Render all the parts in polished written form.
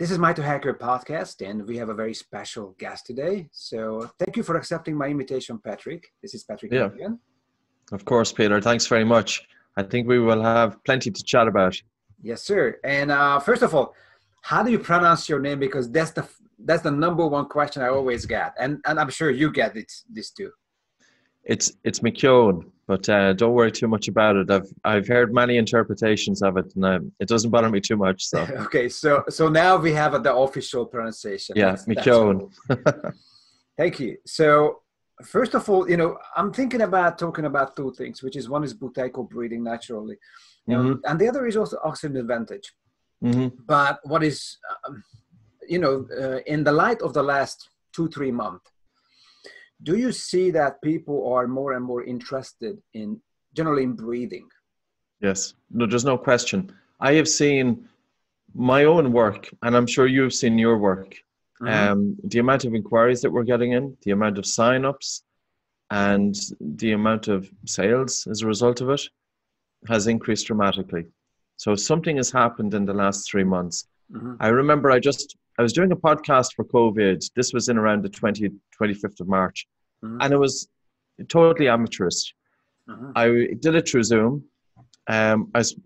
This is MITOHACKER podcast, and we have a very special guest today. So thank you for accepting my invitation, Patrick. This is Patrick again. Of course, Peter. Thanks very much. I think we will have plenty to chat about. Yes, sir. And first of all, how do you pronounce your name? Because that's the number one question I always get, and I'm sure you get this too. It's McKeown, but don't worry too much about it. I've heard many interpretations of it, and it doesn't bother me too much. So okay, so now we have the official pronunciation. Yeah, McKeown. Cool. Thank you. So first of all, I'm thinking about talking about two things, which is one is Buteyko breathing naturally, and the other is also oxygen advantage. But what is, in the light of the last 2-3 months, do you see that people are more and more interested generally in breathing? Yes, no, there's no question. I have seen my own work, and I'm sure you've seen your work. The amount of inquiries that we're getting in, the amount of sign-ups, and the amount of sales as a result of it has increased dramatically. So something has happened in the last 3 months. I remember I was doing a podcast for COVID. This was in around the 25th of March. And it was totally amateurish. I did it through Zoom. I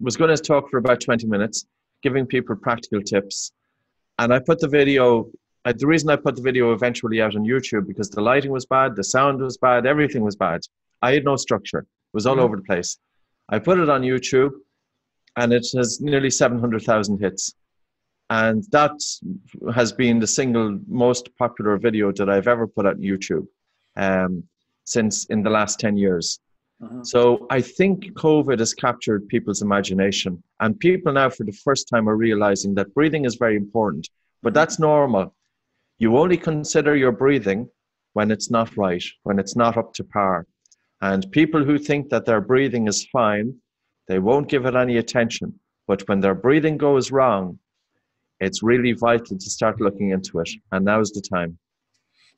was going to talk for about 20 minutes, giving people practical tips. And I put the video, the reason I put the video eventually out on YouTube, because the lighting was bad, the sound was bad, everything was bad. I had no structure. It was all over the place. I put it on YouTube, and it has nearly 700,000 hits. And that has been the single most popular video that I've ever put out on YouTube since in the last 10 years. So I think COVID has captured people's imagination, and people now for the first time are realizing that breathing is very important, but that's normal. You only consider your breathing when it's not right, when it's not up to par. And people who think that their breathing is fine, they won't give it any attention. But when their breathing goes wrong, it's really vital to start looking into it. And now's the time.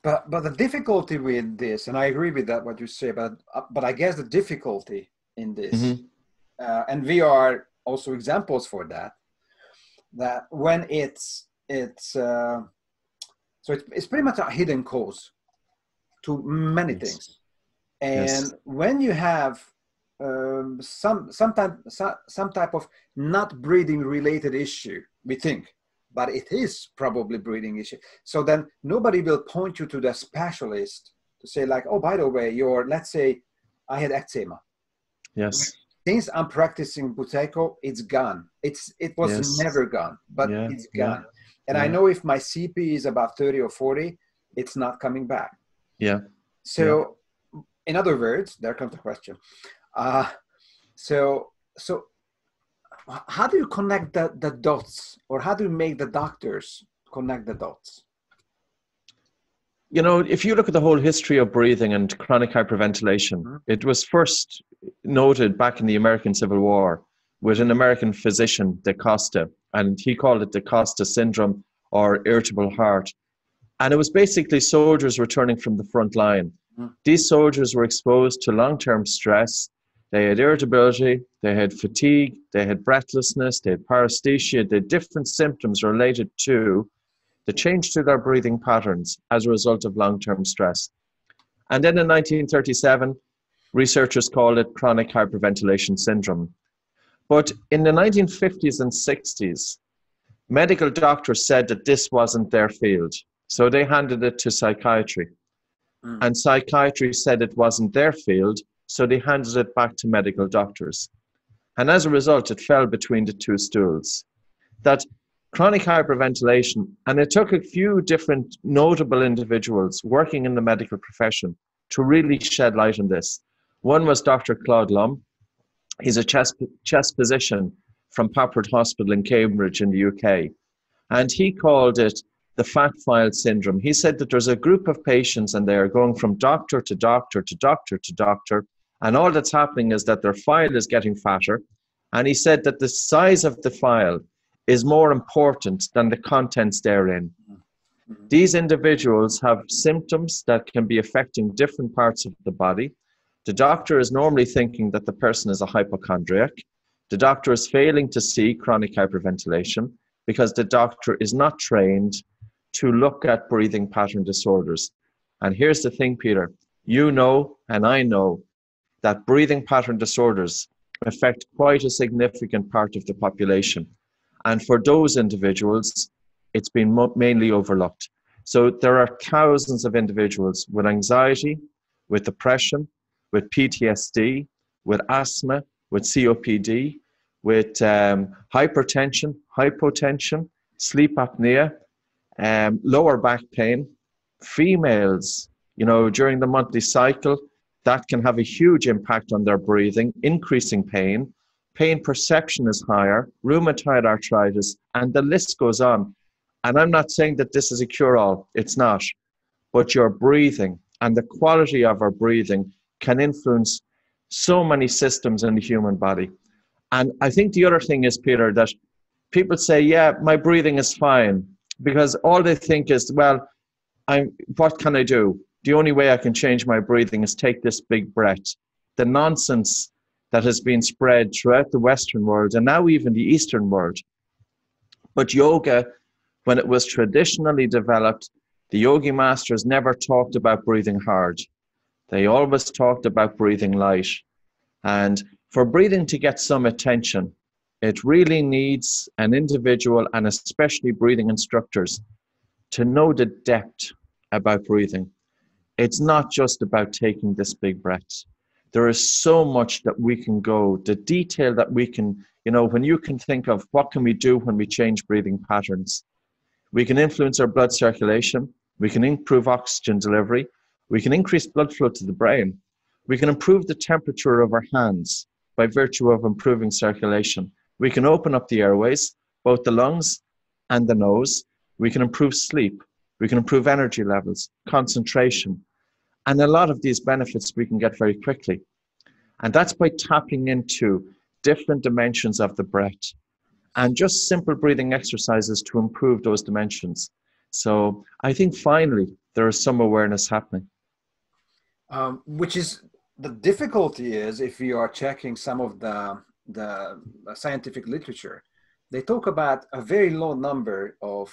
But the difficulty with this, and I agree with that, what you say, but I guess the difficulty in this, and we are also examples for that when it's pretty much a hidden cause to many things. And when you have some type of not breathing related issue, we think, but it is probably breathing issue. So then nobody will point you to the specialist to say like, oh, by the way, let's say I had eczema. Yes. Since I'm practicing Buteyko, it's gone. It was never gone, but it's gone. And I know if my CP is about 30 or 40, it's not coming back. So in other words, there comes the question. So how do you connect the dots, or how do you make the doctors connect the dots? If you look at the whole history of breathing and chronic hyperventilation, it was first noted back in the American Civil War with an American physician, Da Costa, and he called it Da Costa syndrome or irritable heart. And it was basically soldiers returning from the front line. These soldiers were exposed to long-term stress. They had irritability, they had fatigue, they had breathlessness, they had paresthesia, they had different symptoms related to the change to their breathing patterns as a result of long-term stress. And then in 1937, researchers called it chronic hyperventilation syndrome. But in the 1950s and 60s, medical doctors said that this wasn't their field. So they handed it to psychiatry. And psychiatry said it wasn't their field, so they handed it back to medical doctors. And as a result, it fell between the two stools. That chronic hyperventilation, and it took a few different notable individuals working in the medical profession to really shed light on this. One was Dr. Claude Lum. He's a chest physician from Papworth Hospital in Cambridge in the UK. And he called it the fat file syndrome. He said that there's a group of patients and they are going from doctor to doctor to doctor to doctor, and all that's happening is that their file is getting fatter. And he said that the size of the file is more important than the contents therein. These individuals have symptoms that can be affecting different parts of the body. The doctor is normally thinking that the person is a hypochondriac. The doctor is failing to see chronic hyperventilation. because the doctor is not trained to look at breathing pattern disorders. And here's the thing, Peter, you know, and I know that breathing pattern disorders affect quite a significant part of the population. And for those individuals, it's been mainly overlooked. So there are thousands of individuals with anxiety, with depression, with PTSD, with asthma, with COPD, with hypertension, hypotension, sleep apnea, lower back pain. Females, you know, during the monthly cycle, that can have a huge impact on their breathing, increasing pain. Pain perception is higher, rheumatoid arthritis, and the list goes on. And I'm not saying that this is a cure-all, it's not. But your breathing and the quality of our breathing can influence so many systems in the human body. And I think the other thing is, Peter, that people say, yeah, my breathing is fine, because all they think is, well, what can I do? The only way I can change my breathing is take this big breath. The nonsense that has been spread throughout the Western world and now even the Eastern world. But yoga, when it was traditionally developed, the yogi masters never talked about breathing hard. They always talked about breathing light. And for breathing to get some attention, it really needs an individual, and especially breathing instructors, to know the depth about breathing. It's not just about taking this big breath. There is so much that we can go, the detail that we can, you know, when you can think of what can we do when we change breathing patterns. We can influence our blood circulation. We can improve oxygen delivery. We can increase blood flow to the brain. We can improve the temperature of our hands by virtue of improving circulation. We can open up the airways, both the lungs and the nose. We can improve sleep. We can improve energy levels, concentration. And a lot of these benefits we can get very quickly. And that's by tapping into different dimensions of the breath and just simple breathing exercises to improve those dimensions. So I think finally there is some awareness happening. Which is, the difficulty is, if you are checking some of the scientific literature, they talk about a very low number of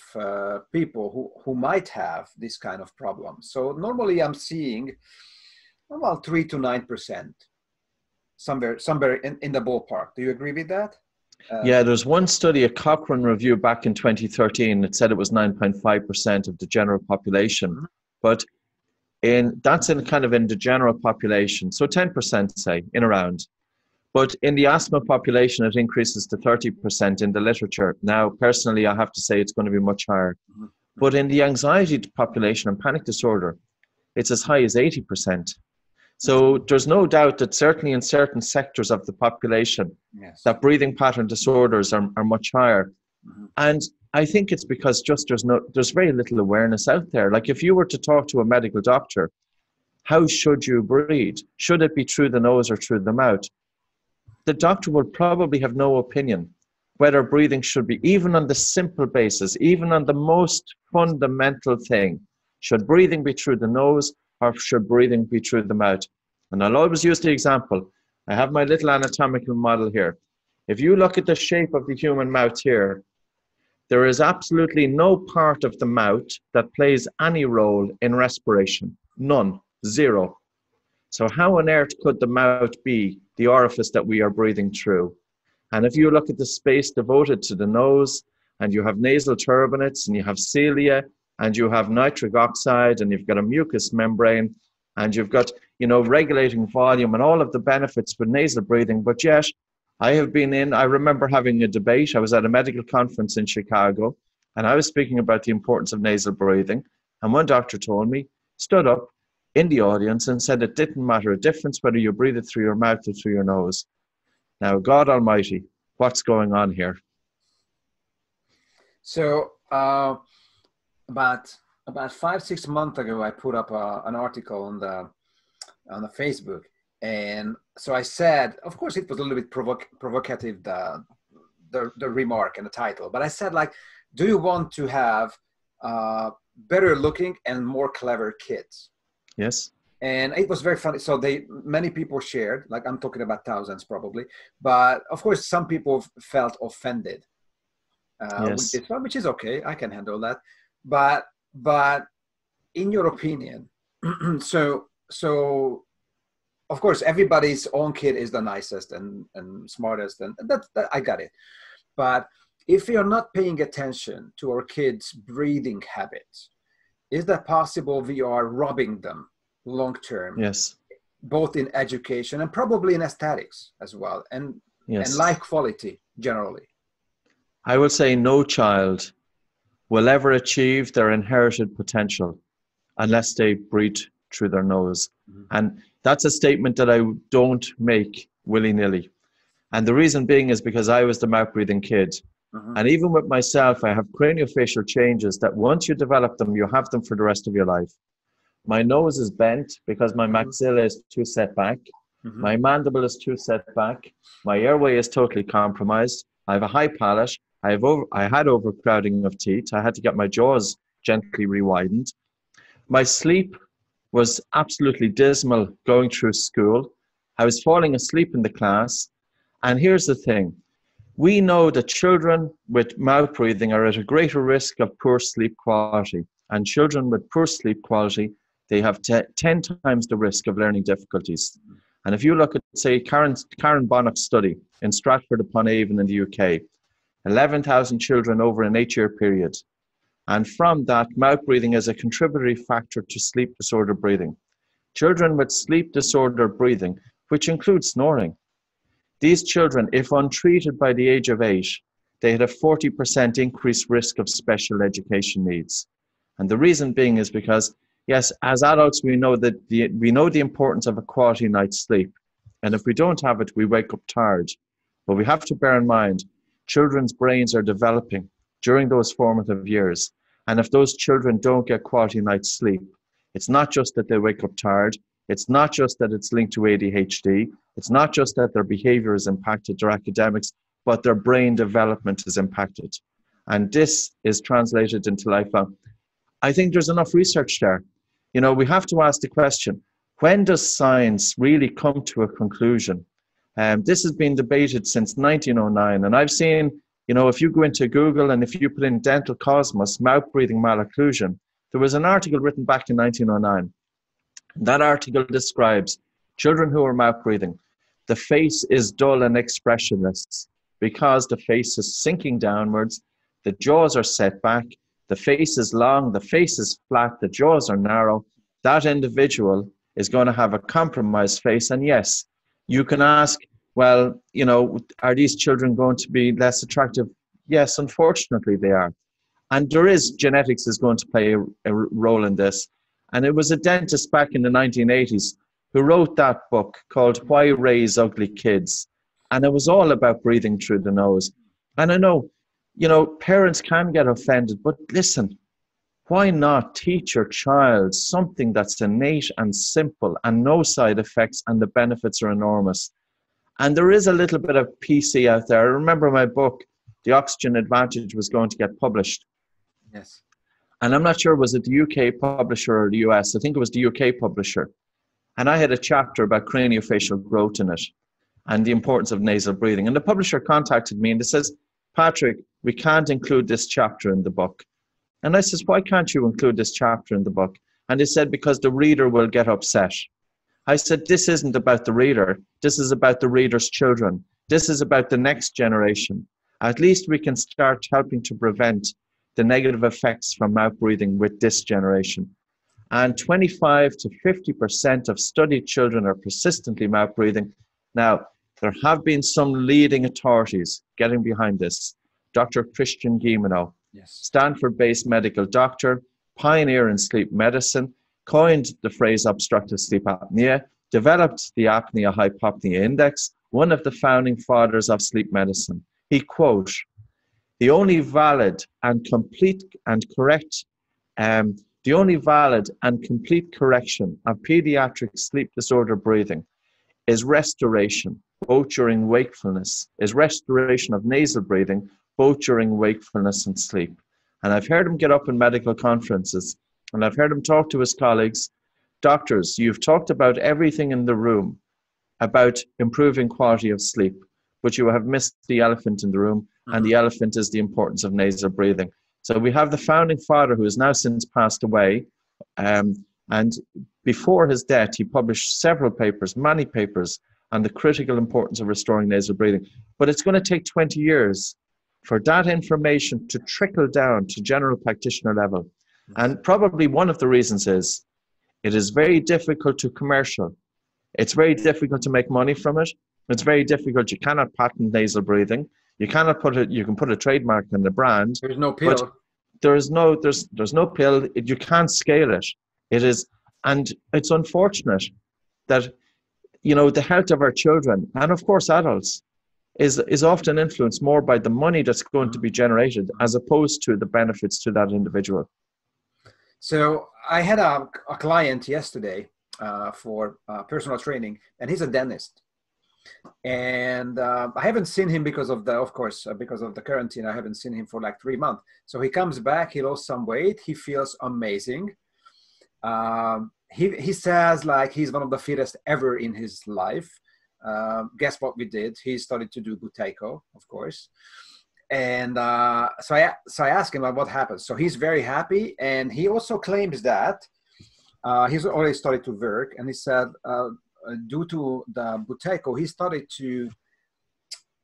people who might have this kind of problem. So normally I'm seeing about 3 to 9%, somewhere in the ballpark. Do you agree with that? Yeah, there's one study, a Cochrane review back in 2013, it said it was 9.5% of the general population. Mm-hmm. But that's in the general population. So 10%, say, in around. But in the asthma population, it increases to 30% in the literature. Now, personally, I have to say it's going to be much higher. Mm-hmm. But in the anxiety population and panic disorder, it's as high as 80%. So there's no doubt that certainly in certain sectors of the population, yes, that breathing pattern disorders are much higher. Mm-hmm. And I think it's because just there's very little awareness out there. Like if you were to talk to a medical doctor, how should you breathe? Should it be through the nose or through the mouth? The doctor will probably have no opinion whether breathing should be, even on the simple basis, even on the most fundamental thing. Should breathing be through the nose or should breathing be through the mouth? And I'll always use the example. I have my little anatomical model here. If you look at the shape of the human mouth here, there is absolutely no part of the mouth that plays any role in respiration. None. Zero. So how on earth could the mouth be the orifice that we are breathing through? And if you look at the space devoted to the nose, and you have nasal turbinates, and you have cilia, and you have nitric oxide, and you've got a mucous membrane, and you've got, regulating volume and all of the benefits with nasal breathing. But yet, I remember having a debate. I was at a medical conference in Chicago, and I was speaking about the importance of nasal breathing. And one doctor told me, stood up in the audience and said it didn't matter a difference whether you breathe it through your mouth or through your nose. Now, God Almighty, what's going on here? So about 5-6 months ago, I put up an article on the Facebook, and so I said, of course, it was a little bit provocative, the remark and the title, but I said, do you want to have better looking and more clever kids? Yes. And it was very funny. So many people shared, I'm talking about thousands probably, but of course some people felt offended Yes. which is okay. I can handle that. But in your opinion, so of course everybody's own kid is the nicest and smartest, and that I got it. But if we are not paying attention to our kids' breathing habits, is that possible we are robbing them long term? Yes. Both in education and probably in aesthetics as well, and life quality generally. I will say no child will ever achieve their inherited potential unless they breathe through their nose. Mm-hmm. And that's a statement that I don't make willy-nilly. And the reason being is because I was the mouth-breathing kid. Mm-hmm. And even with myself, I have craniofacial changes that once you develop them, you have them for the rest of your life. My nose is bent because my maxilla is too set back. Mm-hmm. My mandible is too set back. My airway is totally compromised. I have a high palate. I had overcrowding of teeth. I had to get my jaws gently rewidened. My sleep was absolutely dismal going through school. I was falling asleep in the class. And here's the thing. We know that children with mouth breathing are at a greater risk of poor sleep quality. And children with poor sleep quality, they have 10 times the risk of learning difficulties. And if you look at, say, Karen Bonnock's study in Stratford-upon-Avon in the UK, 11,000 children over an 8-year period. And from that, mouth breathing is a contributory factor to sleep disorder breathing. Children with sleep disorder breathing, which includes snoring, these children, if untreated by the age of 8, they had a 40% increased risk of special education needs. And the reason being is because, yes, as adults, we know that we know the importance of a quality night's sleep. And if we don't have it, we wake up tired. But we have to bear in mind, children's brains are developing during those formative years. And if those children don't get quality night's sleep, it's not just that they wake up tired. It's not just that it's linked to ADHD. It's not just that their behavior is impacted, their academics, but their brain development is impacted. And this is translated into lifelong. I think there's enough research there. You know, we have to ask the question, when does science really come to a conclusion? This has been debated since 1909. And I've seen, you know, if you go into Google and if you put in dental cosmos, mouth breathing malocclusion, there was an article written back in 1909. That article describes children who are mouth breathing. The face is dull and expressionless because the face is sinking downwards, the jaws are set back, the face is long, the face is flat, the jaws are narrow. That individual is going to have a compromised face. And yes, you can ask, well, you know, are these children going to be less attractive? Yes, unfortunately they are. And there is, genetics is going to play a role in this. And it was a dentist back in the 1980s who wrote that book called Why Raise Ugly Kids? And it was all about breathing through the nose. And I know, you know, parents can get offended, but listen, why not teach your child something that's innate and simple and no side effects, and the benefits are enormous. And there is a little bit of PC out there. I remember my book, The Oxygen Advantage, was going to get published. Yes. And I'm not sure, was it the UK publisher or the US? I think it was the UK publisher. And I had a chapter about craniofacial growth in it and the importance of nasal breathing. And the publisher contacted me and they says, Patrick, we can't include this chapter in the book. And I says, why can't you include this chapter in the book? And they said, because the reader will get upset. I said, this isn't about the reader. This is about the reader's children. This is about the next generation. At least we can start helping to prevent the negative effects from mouth breathing with this generation. And 25 to 50% of studied children are persistently mouth breathing. Now, there have been some leading authorities getting behind this. Dr. Christian Guilleminault, yes, Stanford-based medical doctor, pioneer in sleep medicine, coined the phrase obstructive sleep apnea, developed the Apnea Hypoxia Index, one of the founding fathers of sleep medicine. He quote, the only valid and complete correction of pediatric sleep disorder breathing is restoration, both during wakefulness, is restoration of nasal breathing, both during wakefulness and sleep. And I've heard him get up in medical conferences, and I've heard him talk to his colleagues, doctors, you've talked about everything in the room about improving quality of sleep, but you have missed the elephant in the room, and the elephant is the importance of nasal breathing. So we have the founding father, who has now since passed away, and before his death, he published several papers, many papers, on the critical importance of restoring nasal breathing. But it's going to take 20 years for that information to trickle down to general practitioner level. And probably one of the reasons is it is very difficult to commercial. It's very difficult to make money from it. It's very difficult. You cannot patent nasal breathing. You cannot put it, you can put a trademark on the brand. There's no pill. But there's no pill. You can't scale it. It is, and it's unfortunate that, you know, the health of our children, and of course adults, is often influenced more by the money that's going to be generated as opposed to the benefits to that individual. So I had a client yesterday for personal training, and he's a dentist. And I haven't seen him because of the quarantine. I haven't seen him for like 3 months. So he comes back, he lost some weight, he feels amazing. He says like he's one of the fittest ever in his life. Guess what we did? He started to do Buteyko, of course. And so I asked him like, what happened. So he's very happy, and he also claims that he's already started to work. And he said due to the Buteyko, he started to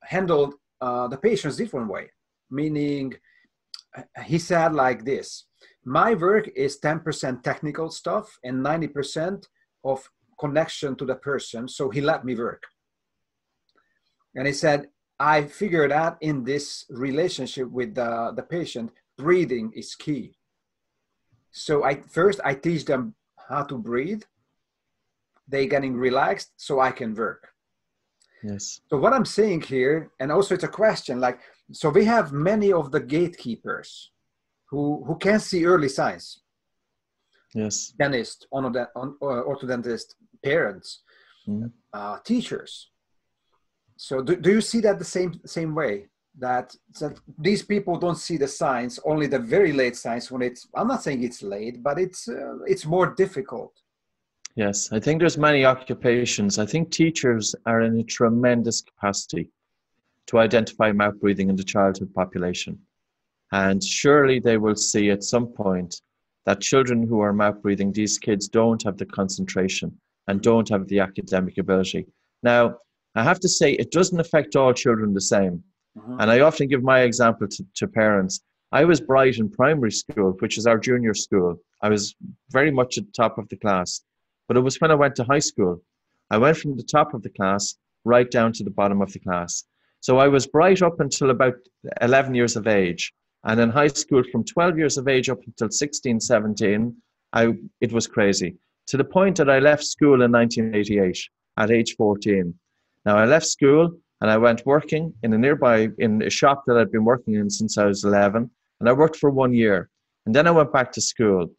handle the patients different way. Meaning, he said like this: my work is 10% technical stuff and 90% of connection to the person. So he let me work. And he said, I figured out in this relationship with the patient, breathing is key. So first I teach them how to breathe. They getting relaxed so I can work. Yes. So what I'm saying here, and also it's a question, like, so we have many of the gatekeepers who can see early signs. Yes. Dentist, orthodontist, parents, teachers. So do you see that the same way? That these people don't see the signs, only the very late signs when it's, I'm not saying it's late, but it's more difficult. Yes, I think there's many occupations. I think teachers are in a tremendous capacity to identify mouth breathing in the childhood population. And surely they will see at some point that children who are mouth breathing, these kids don't have the concentration and don't have the academic ability. Now, I have to say, it doesn't affect all children the same. And I often give my example to parents. I was bright in primary school, which is our junior school. I was very much at the top of the class. But it was when I went to high school. I went from the top of the class right down to the bottom of the class. So I was bright up until about 11 years of age. And in high school, from 12 years of age up until 16, 17, it was crazy. To the point that I left school in 1988 at age 14. Now I left school and I went working in a shop that I'd been working in since I was 11. And I worked for 1 year. And then I went back to school.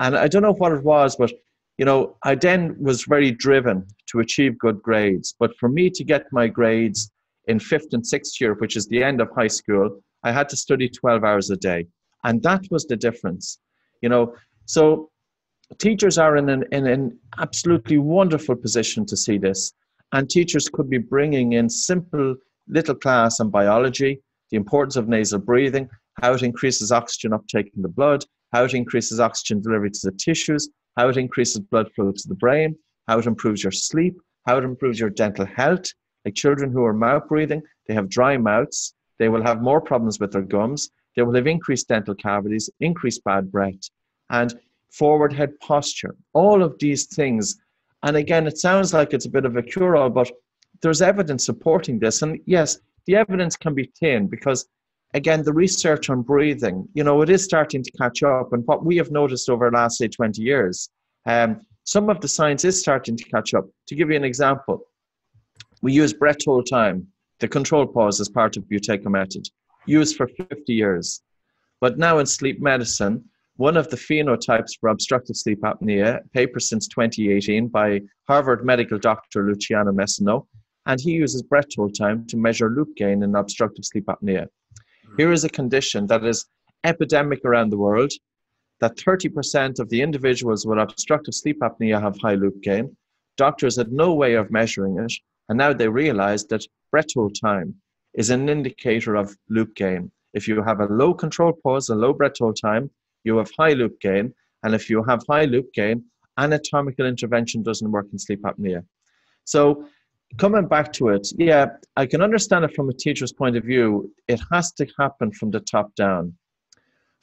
And I don't know what it was, but you know, I then was very driven to achieve good grades. But for me to get my grades in 5th and 6th year, which is the end of high school, I had to study 12 hours a day. And that was the difference. You know, so teachers are in an absolutely wonderful position to see this. And teachers could be bringing in simple little class on biology, the importance of nasal breathing, how it increases oxygen uptake in the blood, how it increases oxygen delivery to the tissues, how it increases blood flow to the brain, how it improves your sleep, how it improves your dental health. Like children who are mouth breathing, they have dry mouths, they will have more problems with their gums, they will have increased dental cavities, increased bad breath, and forward head posture. All of these things. And again, it sounds like it's a bit of a cure-all, but there's evidence supporting this. And yes, the evidence can be thin because, again, the research on breathing, you know, it is starting to catch up. And what we have noticed over the last, say, 20 years, some of the science is starting to catch up. To give you an example, we use breath hold time, the control pause as part of Buteyko method, used for 50 years. But now in sleep medicine, one of the phenotypes for obstructive sleep apnea, paper since 2018 by Harvard medical doctor Luciano Messino, and he uses breath hold time to measure loop gain in obstructive sleep apnea. Here is a condition that is epidemic around the world, that 30% of the individuals with obstructive sleep apnea have high loop gain. Doctors had no way of measuring it, and now they realize that breath hold time is an indicator of loop gain. If you have a low control pause and low breath hold time, you have high loop gain. And if you have high loop gain, anatomical intervention doesn't work in sleep apnea. So coming back to it, yeah, I can understand it from a teacher's point of view. It has to happen from the top down.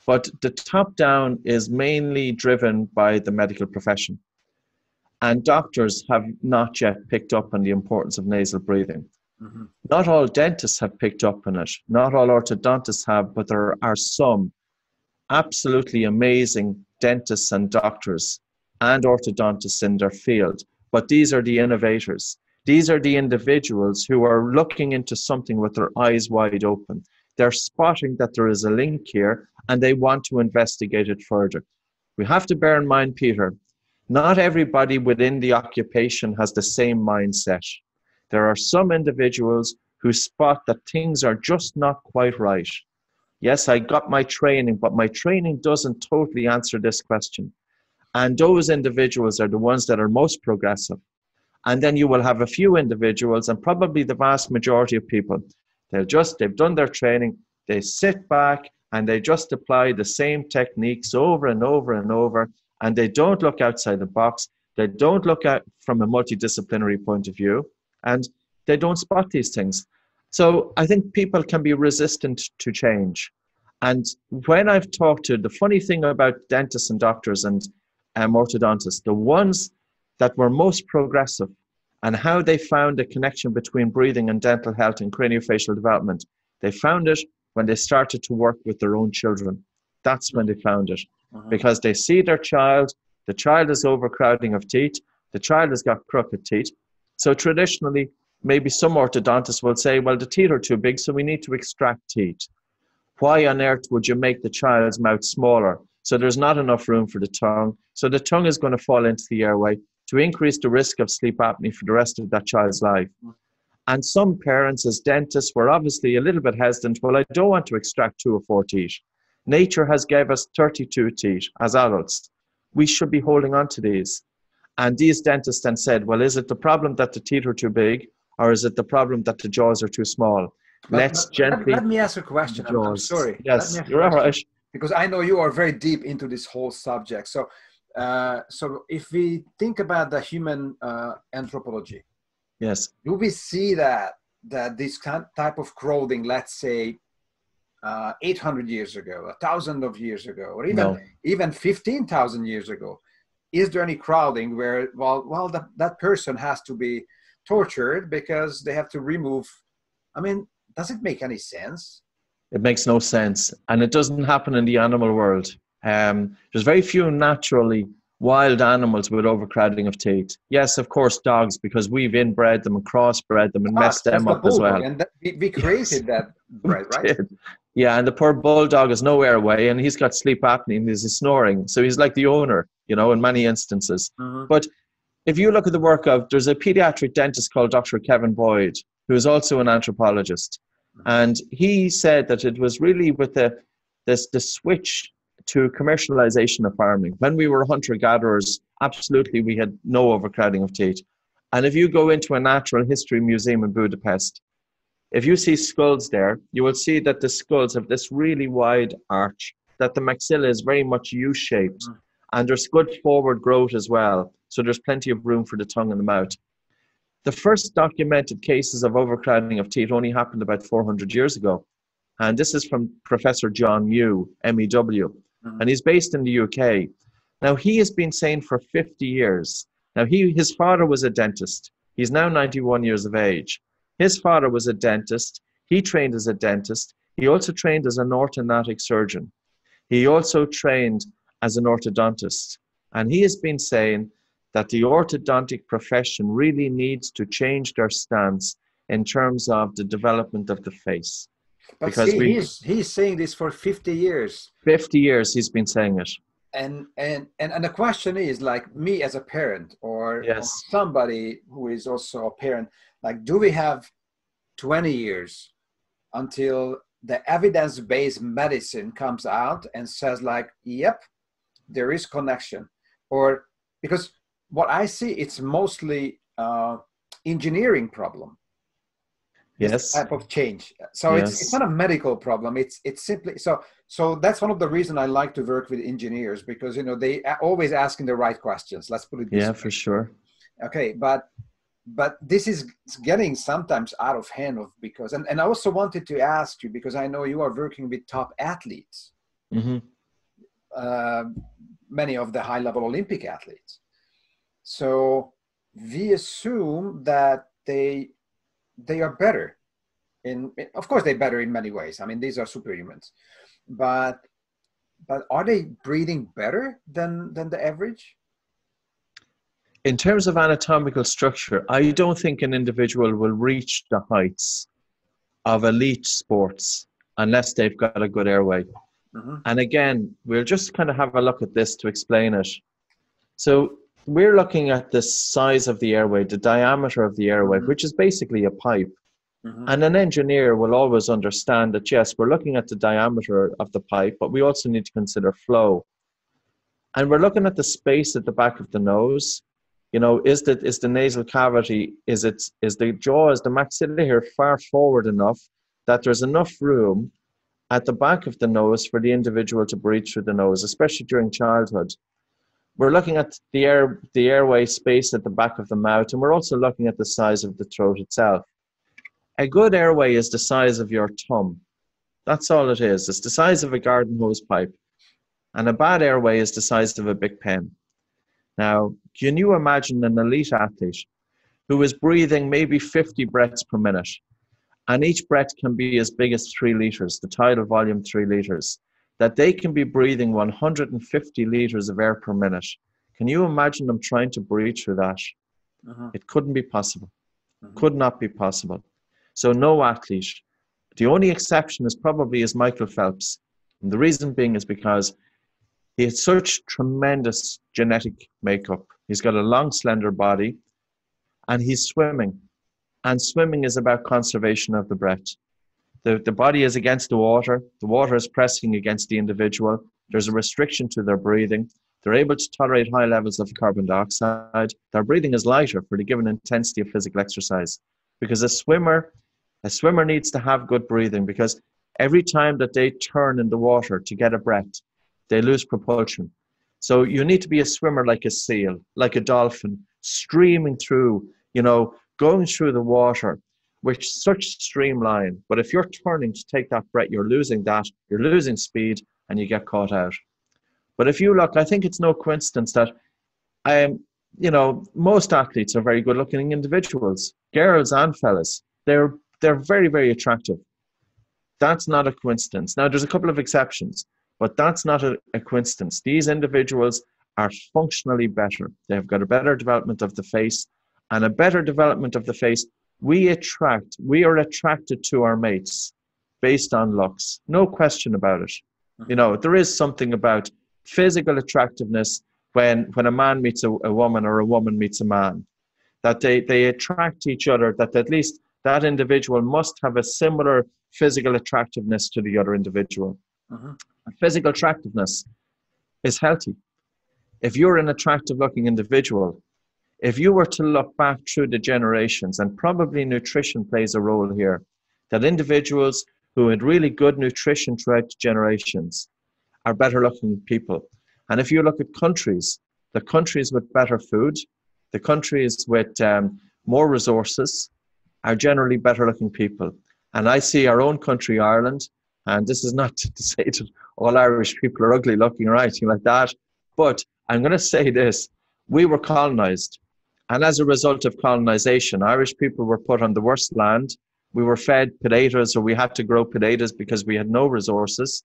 But the top down is mainly driven by the medical profession. And doctors have not yet picked up on the importance of nasal breathing. Mm-hmm. Not all dentists have picked up on it. Not all orthodontists have, but there are some absolutely amazing dentists and doctors and orthodontists in their field. But these are the innovators. These are the individuals who are looking into something with their eyes wide open. They're spotting that there is a link here and they want to investigate it further. We have to bear in mind, Peter, not everybody within the occupation has the same mindset. There are some individuals who spot that things are just not quite right. Yes, I got my training, but my training doesn't totally answer this question. And those individuals are the ones that are most progressive. And then you will have a few individuals, and probably the vast majority of people, they've done their training, they sit back and they just apply the same techniques over and over and over, and they don't look outside the box. They don't look at from a multidisciplinary point of view, and they don't spot these things. So I think people can be resistant to change. And when I've talked to, the funny thing about dentists and doctors and orthodontists, the ones that were most progressive and how they found a connection between breathing and dental health and craniofacial development, they found it when they started to work with their own children. That's when they found it. Because they see their child, the child is overcrowding of teeth, the child has got crooked teeth. So traditionally, maybe some orthodontists will say, well, the teeth are too big, so we need to extract teeth. Why on earth would you make the child's mouth smaller? So there's not enough room for the tongue. So the tongue is going to fall into the airway to increase the risk of sleep apnea for the rest of that child's life. And some parents as dentists were obviously a little bit hesitant. Well, I don't want to extract 2 or 4 teeth. Nature has gave us 32 teeth as adults. We should be holding on to these. And these dentists then said, well, is it the problem that the teeth are too big, or is it the problem that the jaws are too small? Let's gently... Let me ask a question. I'm sorry. Yes, you're all right. Because I know you are very deep into this whole subject. So if we think about the human anthropology, yes, do we see that this type of crowding, let's say 800 years ago, 1,000 of years ago, or even 15,000 years ago, is there any crowding where, well, that person has to be tortured because they have to remove, I mean, does it make any sense? It makes no sense. And it doesn't happen in the animal world. There's very few naturally wild animals with overcrowding of teeth. Yes, of course, dogs, because we've inbred them and crossbred them and messed them up as well. And we created that breed, right? Yeah, and the poor bulldog has no airway and he's got sleep apnea and he's snoring. So he's like the owner, you know, in many instances. But if you look at the work of, there's a pediatric dentist called Dr. Kevin Boyd, who is also an anthropologist. And he said that it was really with the switch to commercialization of farming. When we were hunter-gatherers, absolutely we had no overcrowding of teeth. And if you go into a natural history museum in Budapest, if you see skulls there, you will see that the skulls have this really wide arch, that the maxilla is very much U-shaped, and there's good forward growth as well. So there's plenty of room for the tongue and the mouth. The first documented cases of overcrowding of teeth only happened about 400 years ago. And this is from Professor John Mew, MEW. And he's based in the UK. Now, he has been saying for 50 years. Now, his father was a dentist. He's now 91 years of age. His father was a dentist. He trained as a dentist. He also trained as an orthodontic surgeon. He also trained as an orthodontist. And he has been saying that the orthodontic profession really needs to change their stance in terms of the development of the face. But because see, he's saying this for 50 years. 50 years he's been saying it. And the question is, like, me as a parent or somebody who is also a parent, like, do we have 20 years until the evidence-based medicine comes out and says, like, yep, there is connection? Or because what I see, it's mostly engineering problem. this type of change. So it's not a medical problem. It's simply so that's one of the reasons I like to work with engineers, because they are always asking the right questions. Let's put it this way. For sure. Okay, but this is getting sometimes out of hand because I also wanted to ask you, because I know you are working with top athletes, many of the high-level Olympic athletes. So we assume that they are better of course they're better in many ways. I mean, these are superhumans, but are they breathing better than the average? In terms of anatomical structure, I don't think an individual will reach the heights of elite sports unless they've got a good airway. And again, we'll just kind of have a look at this to explain it. So we're looking at the size of the airway, the diameter of the airway, which is basically a pipe. And an engineer will always understand that, yes, we're looking at the diameter of the pipe, but we also need to consider flow. And we're looking at the space at the back of the nose. Is the nasal cavity, is the jaw, is the maxilla here far forward enough that there's enough room at the back of the nose for the individual to breathe through the nose, especially during childhood. We're looking at the airway space at the back of the mouth, and we're also looking at the size of the throat itself. A good airway is the size of your thumb. That's all it is. It's the size of a garden hose pipe. And a bad airway is the size of a big pen. Now, can you imagine an elite athlete who is breathing maybe 50 breaths per minute, and each breath can be as big as 3 liters, the tidal volume 3 liters, that they can be breathing 150 liters of air per minute? Can you imagine them trying to breathe through that? It couldn't be possible. Could not be possible. So no athlete. The only exception is probably Michael Phelps. And the reason being is because he had such tremendous genetic makeup. He's got a long, slender body, and he's swimming. And swimming is about conservation of the breath. The body is against the water. The water is pressing against the individual. There's a restriction to their breathing. They're able to tolerate high levels of carbon dioxide. Their breathing is lighter for the given intensity of physical exercise. Because a swimmer needs to have good breathing, because every time that they turn in the water to get a breath, they lose propulsion. So you need to be a swimmer like a seal, like a dolphin, streaming through, going through the water with such streamline. But if you're turning to take that breath, you're losing speed, and you get caught out. But if you look, I think it's no coincidence that most athletes are very good looking individuals, girls and fellas. They're very, very attractive. That's not a coincidence. Now, there's a couple of exceptions, but that's not a coincidence. These individuals are functionally better. They've got a better development of the face, and a better development of the face. We are attracted to our mates based on looks. No question about it. There is something about physical attractiveness when a man meets a woman, or a woman meets a man, that they attract each other, that at least that individual must have a similar physical attractiveness to the other individual. Physical attractiveness is healthy. If you're an attractive looking individual, if you were to look back through the generations, and probably nutrition plays a role here, that individuals who had really good nutrition throughout the generations are better looking people. And if you look at countries, the countries with better food, the countries with more resources, are generally better looking people. And I see our own country, Ireland, and this is not to say that all Irish people are ugly looking or anything like that, but I'm going to say this: we were colonized. And as a result of colonization, Irish people were put on the worst land. We were fed potatoes, or we had to grow potatoes because we had no resources.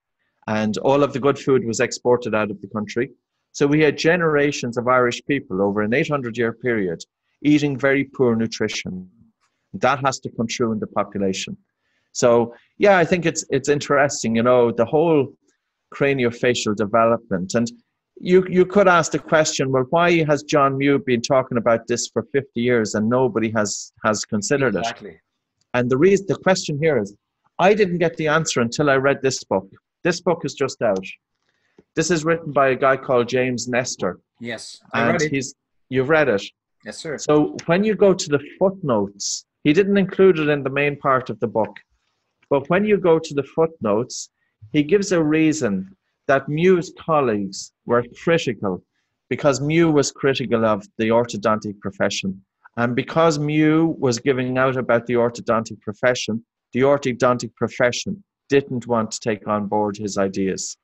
And all of the good food was exported out of the country. So we had generations of Irish people over an 800-year period eating very poor nutrition. That has to come through in the population. So, yeah, I think it's interesting, the whole craniofacial development. And you could ask the question, well, why has John Mew been talking about this for 50 years and nobody has considered it? And the question here is, I didn't get the answer until I read this book. This book is just out. This is written by a guy called James Nestor. Yes, I read it. You've read it? Yes, sir. So when you go to the footnotes He didn't include it in the main part of the book. But when you go to the footnotes, he gives a reason that Mew's colleagues were critical, because Mew was critical of the orthodontic profession. And because Mew was giving out about the orthodontic profession didn't want to take on board his ideas.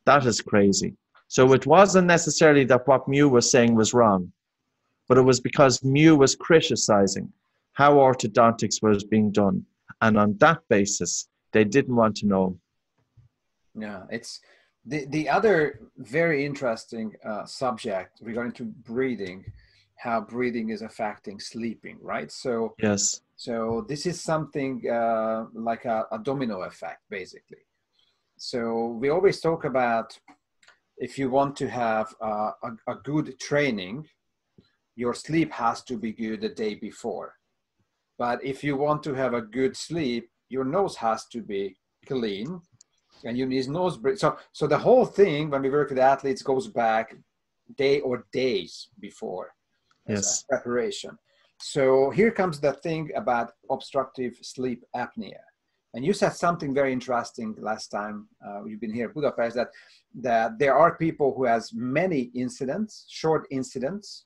That is crazy. So it wasn't necessarily that what Mew was saying was wrong, but it was because Mew was criticizing how orthodontics was being done. And on that basis, they didn't want to know. Yeah, it's the other very interesting subject regarding to breathing, how breathing is affecting sleeping, right? So yes. So this is something like a domino effect, basically. So we always talk about, if you want to have a good training, your sleep has to be good the day before. But if you want to have a good sleep, your nose has to be clean, and you need nose breath. So the whole thing, when we work with athletes, goes back day or days before. Yes. Preparation. So here comes the thing about obstructive sleep apnea. And you said something very interesting last time you've been here in Budapest, that there are people who has many incidents, short incidents,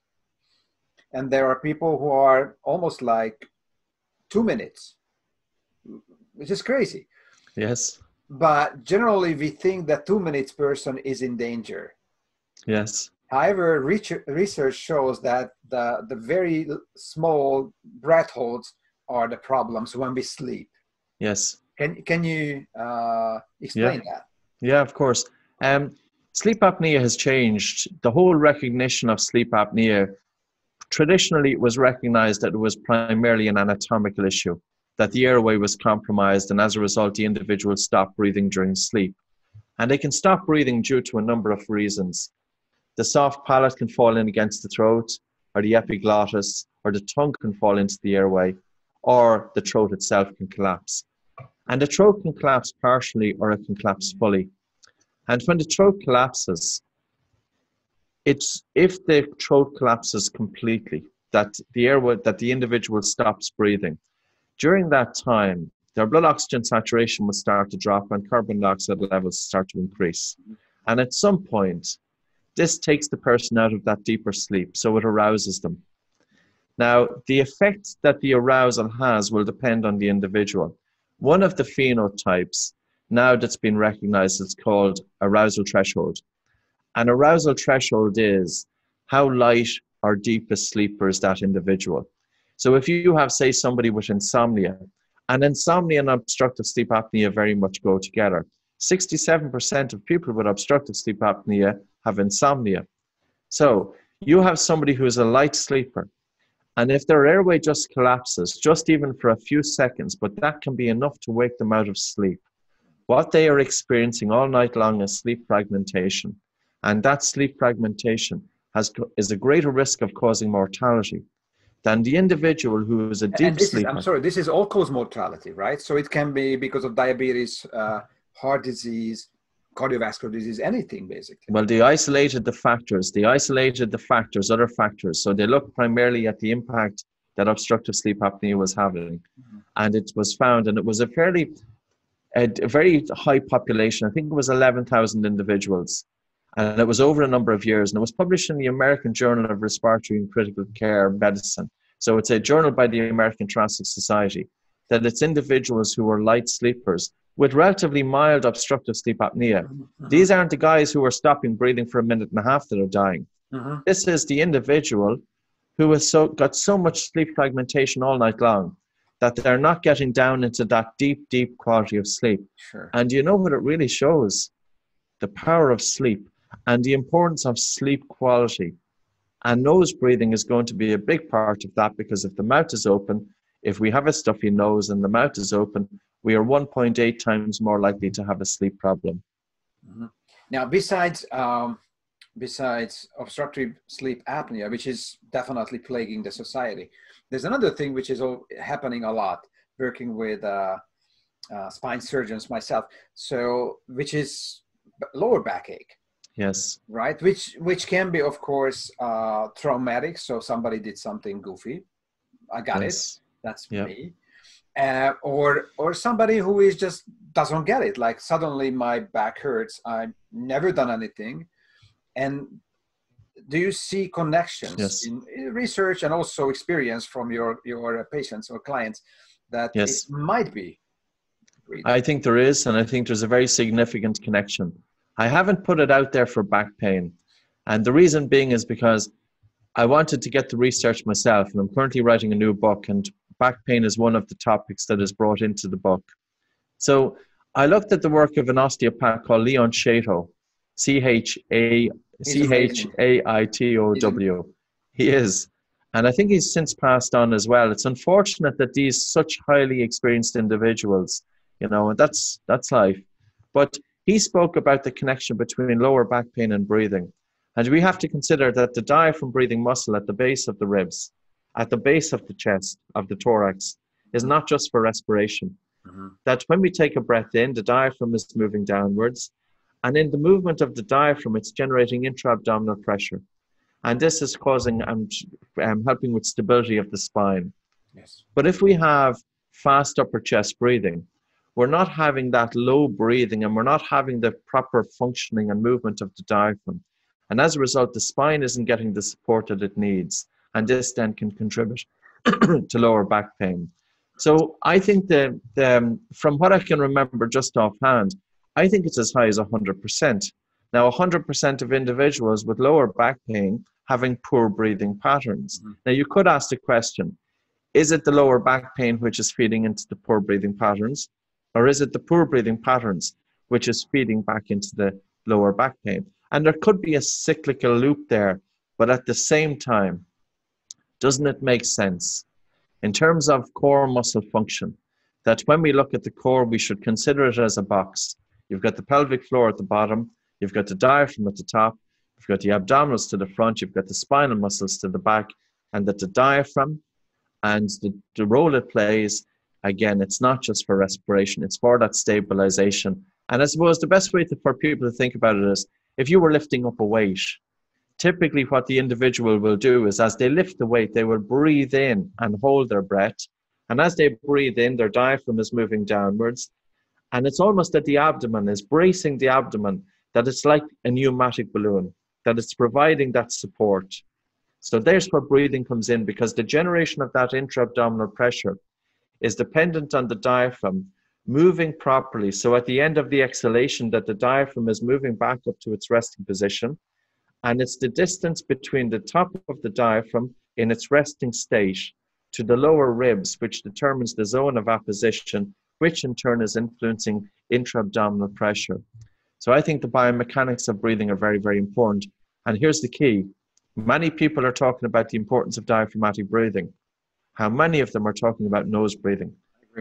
and there are people who are almost like 2 minutes, which is crazy. Yes. But generally we think that 2 minutes person is in danger. Yes. However, research shows that the very small breath holds are the problems when we sleep. Yes. Can you explain that? Yeah, of course. Sleep apnea has changed. The whole recognition of sleep apnea, traditionally it was recognized that it was primarily an anatomical issue, that the airway was compromised, and as a result, the individual stopped breathing during sleep. And they can stop breathing due to a number of reasons. The soft palate can fall in against the throat, or the epiglottis, or the tongue can fall into the airway, or the throat itself can collapse. And the throat can collapse partially, or it can collapse fully. And when the throat collapses, it's if the throat collapses completely, that the airway, that the individual stops breathing. During that time, their blood oxygen saturation will start to drop and carbon dioxide levels start to increase. And at some point, this takes the person out of that deeper sleep, so it arouses them. Now, the effect that the arousal has will depend on the individual. One of the phenotypes, now that's been recognized, is called arousal threshold. An arousal threshold is how light or deep a sleeper is that individual. So if you have, say, somebody with insomnia, and insomnia and obstructive sleep apnea very much go together. 67% of people with obstructive sleep apnea have insomnia. So you have somebody who is a light sleeper, and if their airway just collapses, just even for a few seconds, but that can be enough to wake them out of sleep, what they are experiencing all night long is sleep fragmentation. And that sleep fragmentation is a greater risk of causing mortality than the individual who is a deep sleeper. I'm sorry, this is all-cause mortality, right? So it can be because of diabetes, heart disease, cardiovascular disease, anything basically. Well, they isolated the factors, other factors. So they looked primarily at the impact that obstructive sleep apnea was having. Mm-hmm. And it was found, and it was a very high population. I think it was 11,000 individuals. And it was over a number of years. And it was published in the American Journal of Respiratory and Critical Care Medicine. So it's a journal by the American Thoracic Society, that it's individuals who are light sleepers with relatively mild obstructive sleep apnea. Mm-hmm. These aren't the guys who are stopping breathing for a minute and a half that are dying. Mm-hmm. This is the individual who has got so much sleep fragmentation all night long that they're not getting down into that deep, deep quality of sleep. Sure. And you know what it really shows? The power of sleep and the importance of sleep quality. And nose breathing is going to be a big part of that, because if the mouth is open, if we have a stuffy nose and the mouth is open, we are 1.8 times more likely to have a sleep problem. Mm-hmm. Now, besides obstructive sleep apnea, which is definitely plaguing the society, there's another thing which is happening a lot, working with spine surgeons myself, so which is lower backache. Yes. Right, which can be, of course, traumatic. So somebody did something goofy. I got it. that's me. Or somebody who is just doesn't get it. Like suddenly my back hurts. I've never done anything. And do you see connections in research and also experience from your patients or clients that it might be breathing? I think there is, and I think there's a very significant connection. I haven't put it out there for back pain. And the reason being is because I wanted to get the research myself, and I'm currently writing a new book, and back pain is one of the topics that is brought into the book. So I looked at the work of an osteopath called Leon Chaitow, Chaitow. He is. And I think he's since passed on as well. It's unfortunate that these such highly experienced individuals, you know, and that's life. But he spoke about the connection between lower back pain and breathing. And we have to consider that the diaphragm breathing muscle at the base of the ribs, at the base of the chest, of the thorax, is not just for respiration. That when we take a breath in, the diaphragm is moving downwards. And in the movement of the diaphragm, it's generating intra-abdominal pressure. And this is causing and helping with stability of the spine. Yes. But if we have fast upper chest breathing, we're not having that low breathing, and we're not having the proper functioning and movement of the diaphragm. And as a result, the spine isn't getting the support that it needs. And this then can contribute to lower back pain. So I think that from what I can remember just offhand, I think it's as high as 100%. Now, 100% of individuals with lower back pain having poor breathing patterns. Now, you could ask the question, is it the lower back pain which is feeding into the poor breathing patterns? Or is it the poor breathing patterns which is feeding back into the lower back pain? And there could be a cyclical loop there, but at the same time, doesn't it make sense in terms of core muscle function that when we look at the core, we should consider it as a box? You've got the pelvic floor at the bottom, you've got the diaphragm at the top, you've got the abdominals to the front, you've got the spinal muscles to the back, and that the diaphragm and the role it plays, again, it's not just for respiration, it's for that stabilization. And I suppose the best way for people to think about it is, if you were lifting up a weight, typically what the individual will do is as they lift the weight, they will breathe in and hold their breath. And as they breathe in, their diaphragm is moving downwards. And it's almost that the abdomen is bracing the abdomen, that it's like a pneumatic balloon, that it's providing that support. So there's where breathing comes in, because the generation of that intra-abdominal pressure is dependent on the diaphragm moving properly. So at the end of the exhalation, that the diaphragm is moving back up to its resting position. And it's the distance between the top of the diaphragm in its resting state to the lower ribs, which determines the zone of apposition, which in turn is influencing intra-abdominal pressure. So I think the biomechanics of breathing are very, very important. And here's the key. Many people are talking about the importance of diaphragmatic breathing. How many of them are talking about nose breathing?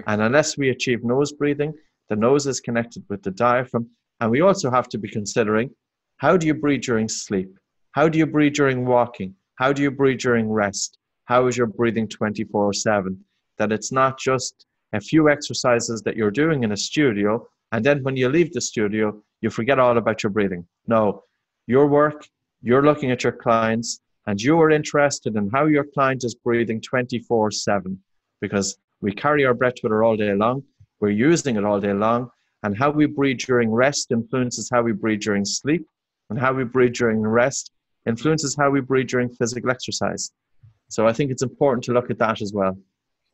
And unless we achieve nose breathing, the nose is connected with the diaphragm. And we also have to be considering, how do you breathe during sleep? How do you breathe during walking? How do you breathe during rest? How is your breathing 24/7? That it's not just a few exercises that you're doing in a studio, and then when you leave the studio, you forget all about your breathing. No, your work, you're looking at your clients, and you are interested in how your client is breathing 24/7, because we carry our breath with us all day long, we're using it all day long, and how we breathe during rest influences how we breathe during sleep, and how we breathe during rest influences how we breathe during physical exercise. So I think it's important to look at that as well.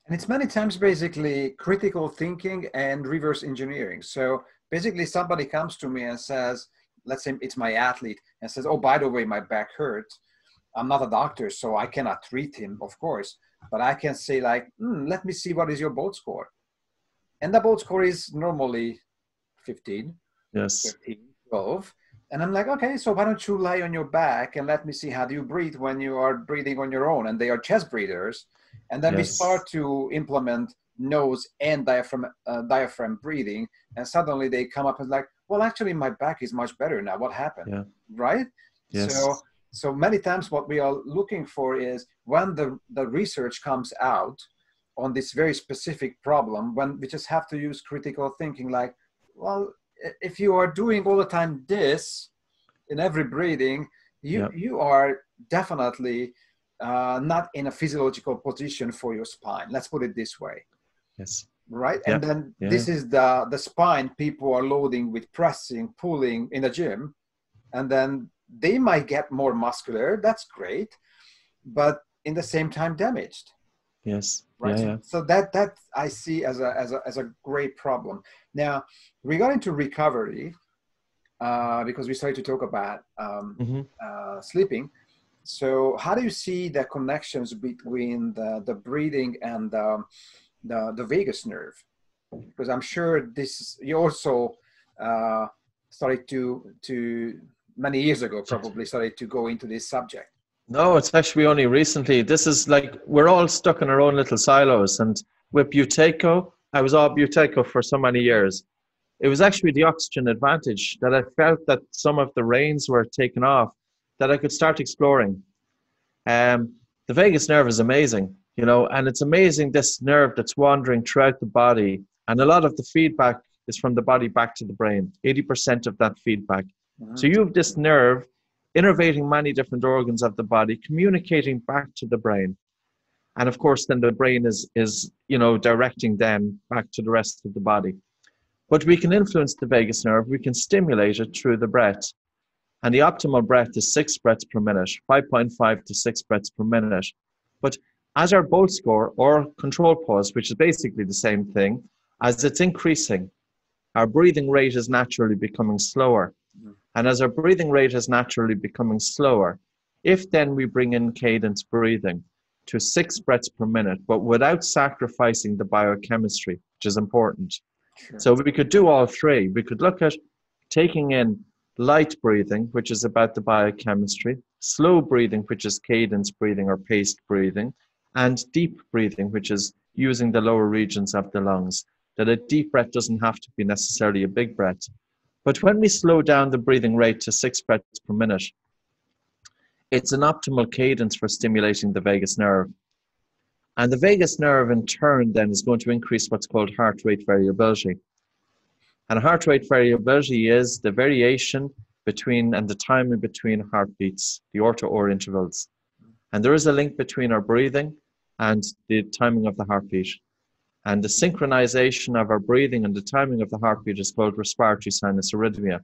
And it's many times basically critical thinking and reverse engineering. So basically somebody comes to me and says, let's say it's my athlete, and says, oh, by the way, my back hurts. I'm not a doctor, so I cannot treat him, of course. But I can say like, let me see what is your bolt score. And the bolt score is normally 15, yes, 13, 12. And I'm like, okay, so why don't you lie on your back and let me see how do you breathe when you are breathing on your own. And they are chest breathers. And then we start to implement nose and diaphragm breathing. And suddenly they come up and like, well, actually my back is much better now. What happened? Yeah. Right? Yes. So many times what we are looking for is when the research comes out on this very specific problem, when we just have to use critical thinking like, well, if you are doing all the time this in every breathing, you are definitely not in a physiological position for your spine. Let's put it this way. Yes. Right. Yeah. And then Yeah. this is the spine people are loading with pressing, pulling in the gym. And then they might get more muscular. That's great. But in the same time damaged. Yes. Right. Yeah, yeah. So that I see as a great problem. Now, regarding to recovery, because we started to talk about sleeping. So how do you see the connections between the breathing and the vagus nerve? Because I'm sure you also started to many years ago, probably started to go into this subject. No, it's actually only recently. This is like, we're all stuck in our own little silos. And with Buteyko, I was all Buteyko for so many years. It was actually the oxygen advantage that I felt that some of the reins were taken off, that I could start exploring. The vagus nerve is amazing, you know, and it's amazing, this nerve that's wandering throughout the body. And a lot of the feedback is from the body back to the brain, 80% of that feedback. So you have this nerve innervating many different organs of the body, communicating back to the brain. And of course, then the brain is you know, directing them back to the rest of the body. But we can influence the vagus nerve, we can stimulate it through the breath. And the optimal breath is 6 breaths per minute, 5.5 to 6 breaths per minute. But as our bolt score or control pause, which is basically the same thing, as it's increasing, our breathing rate is naturally becoming slower. And as our breathing rate is naturally becoming slower, if then we bring in cadence breathing to 6 breaths per minute, but without sacrificing the biochemistry, which is important. Sure. So we could do all three. We could look at taking in light breathing, which is about the biochemistry, slow breathing, which is cadence breathing or paced breathing, and deep breathing, which is using the lower regions of the lungs. That a deep breath doesn't have to be necessarily a big breath. But when we slow down the breathing rate to 6 breaths per minute, it's an optimal cadence for stimulating the vagus nerve. And the vagus nerve in turn then is going to increase what's called heart rate variability. And heart rate variability is the variation between and the timing between heartbeats, the orto-or intervals. And there is a link between our breathing and the timing of the heartbeat. And the synchronization of our breathing and the timing of the heartbeat is called respiratory sinus arrhythmia.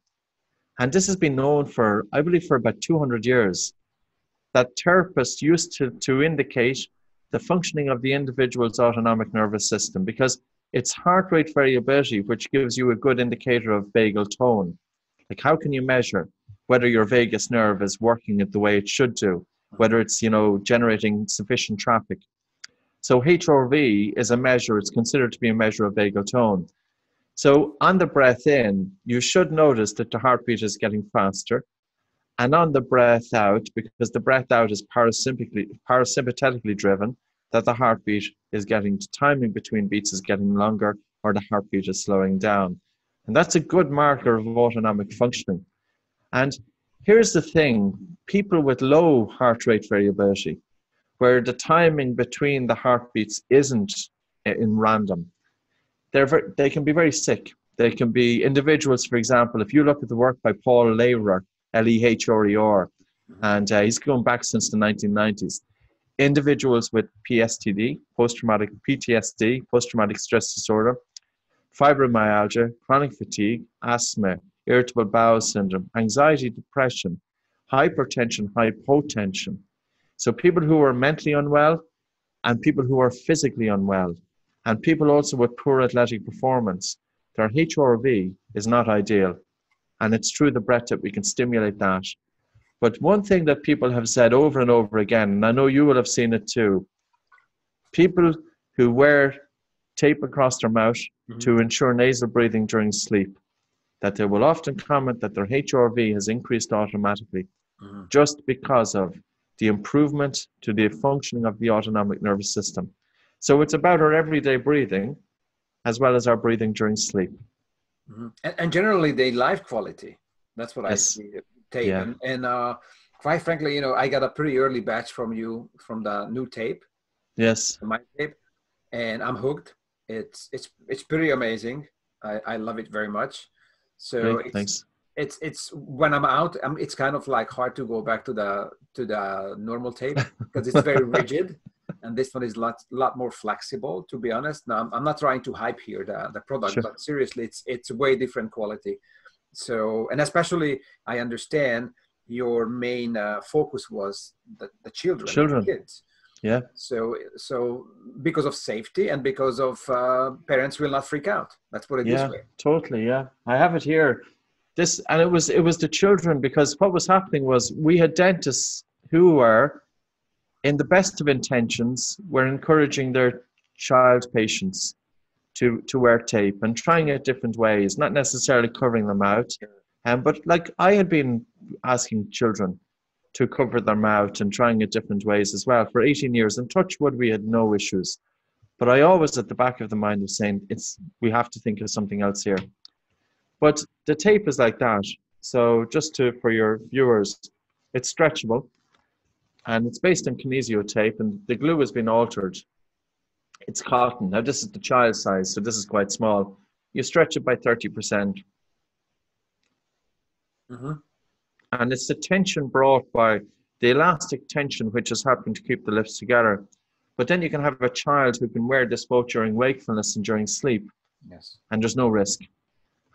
And this has been known for, I believe, for about 200 years, that therapists used to indicate the functioning of the individual's autonomic nervous system, because it's heart rate variability which gives you a good indicator of vagal tone. Like, how can you measure whether your vagus nerve is working it the way it should do, whether it's, you know, generating sufficient traffic. So HRV is a measure, it's considered to be a measure of vagal tone. So on the breath in, you should notice that the heartbeat is getting faster. And on the breath out, because the breath out is parasympathetically driven, that the heartbeat is getting, timing between beats is getting longer, or the heartbeat is slowing down. And that's a good marker of autonomic functioning. And here's the thing, people with low heart rate variability, where the timing between the heartbeats isn't in random, they can be very sick. They can be individuals, for example, if you look at the work by Paul Lehrer, Lehrer, and he's going back since the 1990s. Individuals with PSTD, post-traumatic PTSD, post-traumatic stress disorder, fibromyalgia, chronic fatigue, asthma, irritable bowel syndrome, anxiety, depression, hypertension, hypotension. So people who are mentally unwell and people who are physically unwell, and people also with poor athletic performance, their HRV is not ideal. And it's through the breath that we can stimulate that. But one thing that people have said over and over again, and I know you will have seen it too, people who wear tape across their mouth to ensure nasal breathing during sleep, that they will often comment that their HRV has increased automatically just because of the improvement to the functioning of the autonomic nervous system. So it's about our everyday breathing as well as our breathing during sleep. And generally, the life quality. That's what Yes. I see. Tape. Yeah. And quite frankly, you know, I got a pretty early batch from you from the new tape. Yes. My tape, and I'm hooked. It's pretty amazing. I love it very much. So Great, thanks. it's when I'm out, it's kind of like hard to go back to the normal tape because it's very rigid, and this one is a lot more flexible. To be honest, now I'm not trying to hype here the product, Sure. but seriously, it's a way different quality. So, and especially I understand your main focus was the children, the kids. Yeah. So because of safety and because of parents will not freak out. Let's put it this way. Totally. Yeah, I have it here. And it was the children, because what was happening was we had dentists who were, in the best of intentions, were encouraging their child patients to wear tape and trying it different ways, not necessarily covering them out. But like I had been asking children to cover their mouth and trying it different ways as well for 18 years, and touch wood, we had no issues. But I always at the back of the mind of saying we have to think of something else here. But the tape is like that. So just for your viewers, it's stretchable and it's based on kinesio tape, and the glue has been altered. It's cotton. Now this is the child size, so this is quite small. You stretch it by 30%. Mm-hmm. And it's the tension brought by the elastic tension, which is helping to keep the lips together. But then you can have a child who can wear this both during wakefulness and during sleep. Yes. And there's no risk.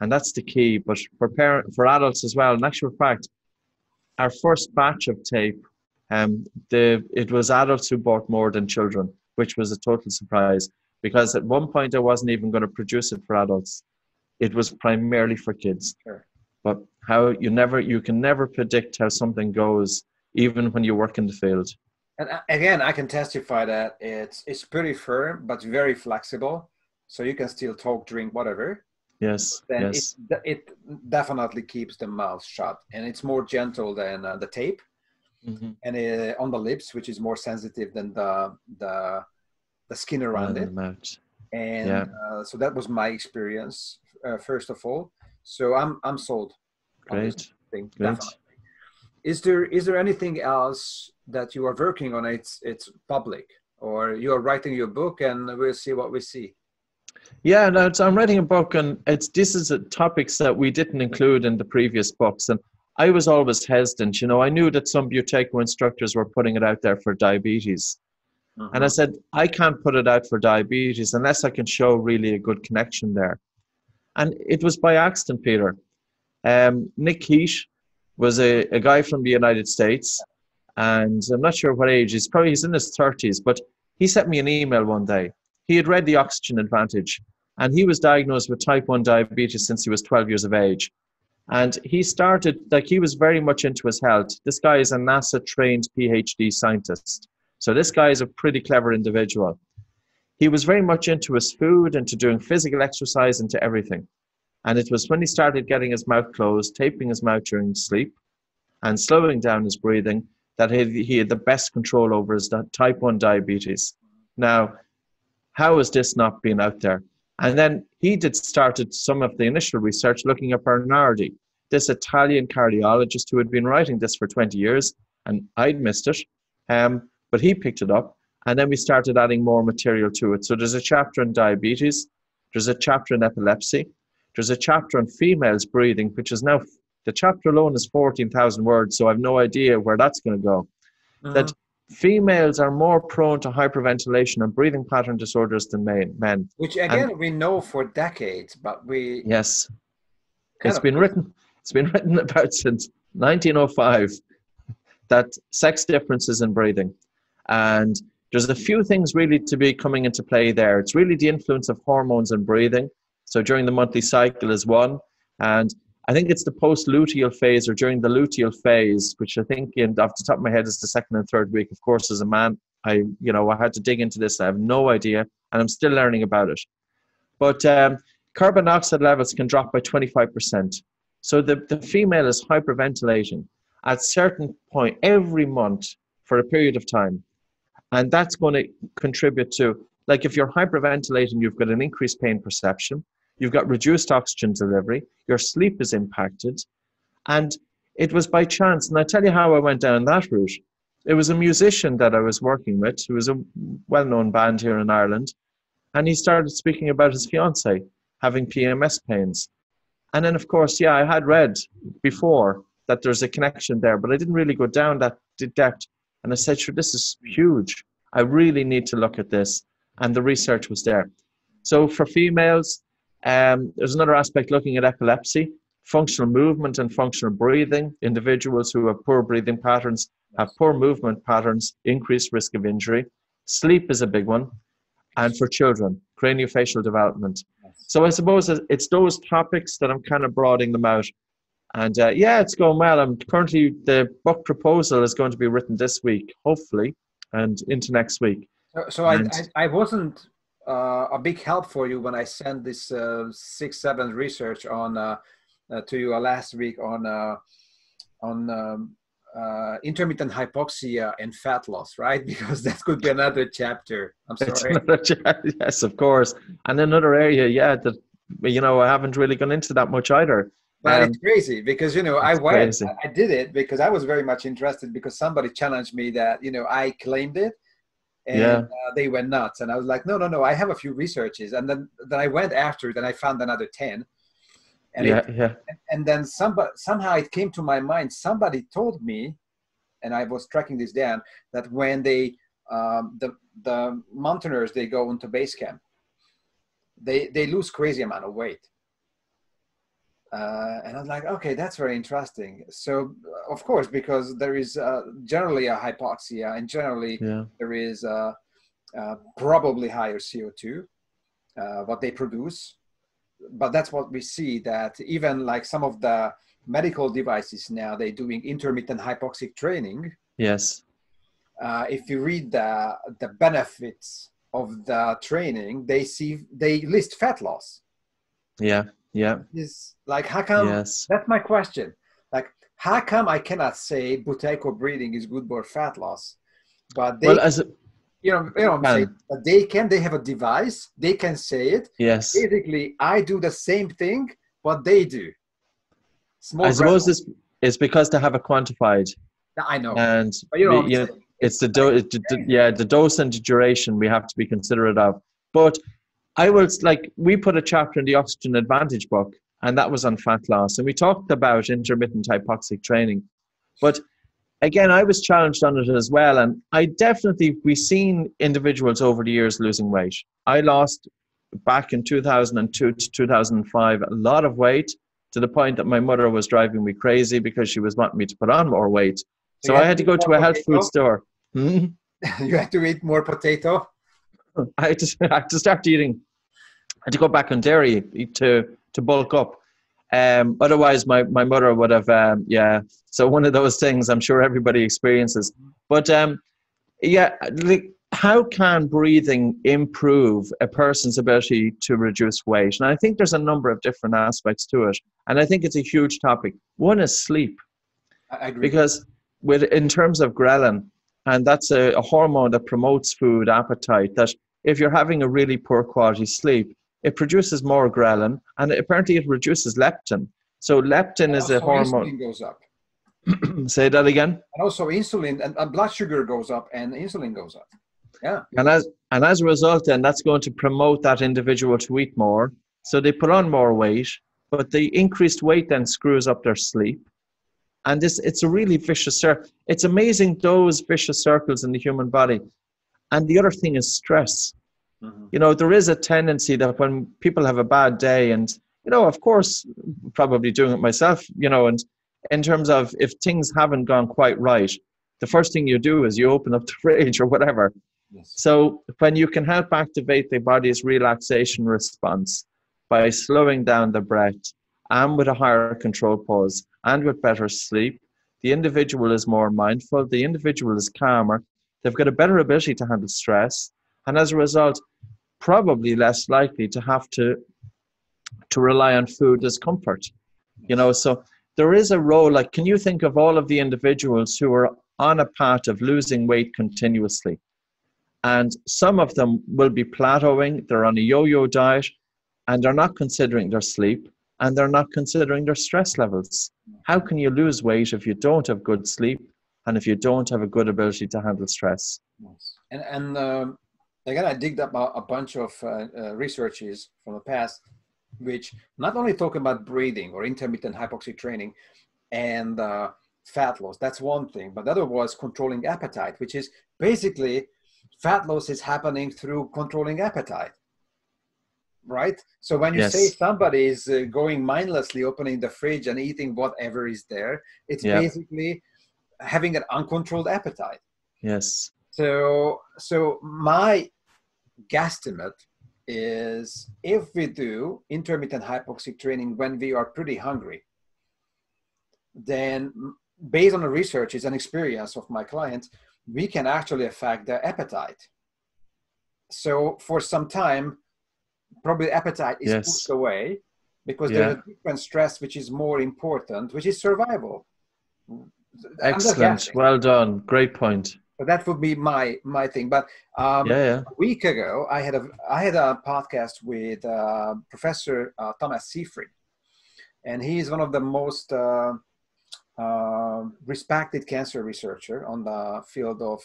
And that's the key. But for adults as well, in actual fact, our first batch of tape, it was adults who bought more than children, which was a total surprise, because at one point I wasn't even going to produce it for adults. It was primarily for kids. Sure. But you can never predict how something goes, even when you work in the field. And again, I can testify that it's pretty firm, but very flexible. So you can still talk, drink, whatever. Yes. Then yes. It definitely keeps the mouth shut, and it's more gentle than the tape, mm-hmm. and on the lips, which is more sensitive than the skin around it. Mouth. And so that was my experience, first of all. So I'm sold. Great. Thing, Great. definitely. Is there anything else that you are working on? It's public, or you are writing your book, and we'll see what we see. Yeah, no, I'm writing a book, and this is topics that we didn't include in the previous books, and I was always hesitant. You know, I knew that some Buteyko instructors were putting it out there for diabetes, mm-hmm. and I said I can't put it out for diabetes unless I can show really a good connection there. And it was by accident, Peter. Nick Heath was a guy from the United States, and I'm not sure what age, he's in his 30s, but he sent me an email one day. He had read The Oxygen Advantage, and he was diagnosed with type 1 diabetes since he was 12 years of age. And he started, he was very much into his health. This guy is a NASA-trained PhD scientist. So this guy is a pretty clever individual. He was very much into his food, into doing physical exercise, into everything. And it was when he started getting his mouth closed, taping his mouth during sleep, and slowing down his breathing, that he had the best control over his type 1 diabetes. Now, how has this not been out there? And then he started some of the initial research looking at Bernardi, this Italian cardiologist who had been writing this for 20 years, and I'd missed it, but he picked it up, and then we started adding more material to it. So there's a chapter on diabetes, there's a chapter on epilepsy, there's a chapter on females breathing, which is now, the chapter alone is 14,000 words, so I have no idea where that's going to go. Mm-hmm. That females are more prone to hyperventilation and breathing pattern disorders than men. Which again, we know for decades, but we... Yes. It's been written about since 1905, that sex differences in breathing. And there's a few things really to be coming into play there. It's really the influence of hormones in breathing. So during the monthly cycle is one. And I think it's the post-luteal phase or during the luteal phase, which I think off the top of my head is the second and third week. Of course, as a man, I had to dig into this. I have no idea, and I'm still learning about it. But carbon dioxide levels can drop by 25%. So the female is hyperventilating at a certain point every month for a period of time. And that's going to contribute to, like if you're hyperventilating, you've got an increased pain perception. You've got reduced oxygen delivery, your sleep is impacted. And it was by chance, and I tell you how I went down that route. It was a musician that I was working with, who was a well-known band here in Ireland, and he started speaking about his fiancée having PMS pains. And then, of course, yeah, I had read before that there's a connection there, but I didn't really go down that depth. And I said, sure, this is huge. I really need to look at this. And the research was there. So for females, there's another aspect looking at epilepsy, functional movement and functional breathing. Individuals who have poor breathing patterns have poor movement patterns, increased risk of injury. Sleep is a big one. And for children, craniofacial development. So I suppose it's those topics that I'm kind of broadening them out. And yeah, it's going well. I'm currently, the book proposal is going to be written this week, hopefully, and into next week. So I wasn't a big help for you when I sent this 6-7 research on to you last week on intermittent hypoxia and fat loss, right? Because that could be another chapter. I'm sorry. Yes, of course. And another area, yeah, that, you know, I haven't really gone into that much either. But it's crazy because, you know, I did it because I was very much interested because somebody challenged me that, you know, I claimed it and they went nuts. And I was like, no, I have a few researches. And then I went after it and I found another 10. And and then somehow it came to my mind, somebody told me, and I was tracking this down, that when they, the mountaineers, they go into base camp, they lose crazy amount of weight. And I was like, okay, that's very interesting. So, of course, because there is generally a hypoxia, and generally there is probably higher CO2, what they produce. But that's what we see, that even like some of the medical devices now, they're doing intermittent hypoxic training. Yes. If you read the benefits of the training, they list fat loss. Yeah. Yeah. Is like, how come? Yes. That's my question. Like, how come I cannot say Buteyko breathing is good for fat loss, but they, they have a device, they can say it. Yes. Basically, I do the same thing, what they do. I suppose this is because they have it quantified. I know. And it's the dose and the duration we have to be considerate of. But I will, like, we put a chapter in the Oxygen Advantage book, and that was on fat loss. And we talked about intermittent hypoxic training. But again, I was challenged on it as well. And we've seen individuals over the years losing weight. I lost back in 2002 to 2005 a lot of weight, to the point that my mother was driving me crazy because she was wanting me to put on more weight. So I had to go to a health food store. You had to eat more potato? I had to start eating. I had to go back on dairy to bulk up. Otherwise, my mother would have, So one of those things I'm sure everybody experiences. But how can breathing improve a person's ability to reduce weight? And I think there's a number of different aspects to it. And I think it's a huge topic. One is sleep. I agree. Because in terms of ghrelin, and that's a hormone that promotes food appetite, that if you're having a really poor quality sleep, it produces more ghrelin, and apparently it reduces leptin. So leptin is a hormone. Insulin goes up. Say that again. And also insulin and blood sugar goes up and insulin goes up. Yeah. And as a result, then that's going to promote that individual to eat more. So they put on more weight, but the increased weight then screws up their sleep. And it's a really vicious circle. It's amazing, those vicious circles in the human body. And the other thing is stress. Mm-hmm. You know, there is a tendency that when people have a bad day, and, you know, of course, probably doing it myself, you know, and in terms of if things haven't gone quite right, the first thing you do is you open up the fridge or whatever. Yes. So when you can help activate the body's relaxation response by slowing down the breath, and with a higher control pause, and with better sleep, the individual is more mindful, the individual is calmer, they've got a better ability to handle stress, and as a result, probably less likely to have to rely on food as comfort. You know, so there is a role, like, can you think of all of the individuals who are on a path of losing weight continuously? And some of them will be plateauing, they're on a yo-yo diet, and they're not considering their sleep, and they're not considering their stress levels. How can you lose weight if you don't have good sleep and if you don't have a good ability to handle stress? Yes. And again, I digged up a bunch of researches from the past, which not only talk about breathing or intermittent hypoxic training and fat loss. That's one thing. But the other was controlling appetite, which is basically fat loss is happening through controlling appetite. Right? So when you say somebody is going mindlessly opening the fridge and eating whatever is there, it's basically having an uncontrolled appetite. Yes. So my guesstimate is if we do intermittent hypoxic training when we are pretty hungry, then based on the researches and experience of my clients, we can actually affect their appetite. So for some time, probably appetite is pushed away because there's a different stress which is more important, which is survival. Excellent. Well done. Great point. So that would be my thing. But a week ago, I had a podcast with Professor Thomas Seyfried, and he is one of the most respected cancer researcher on the field of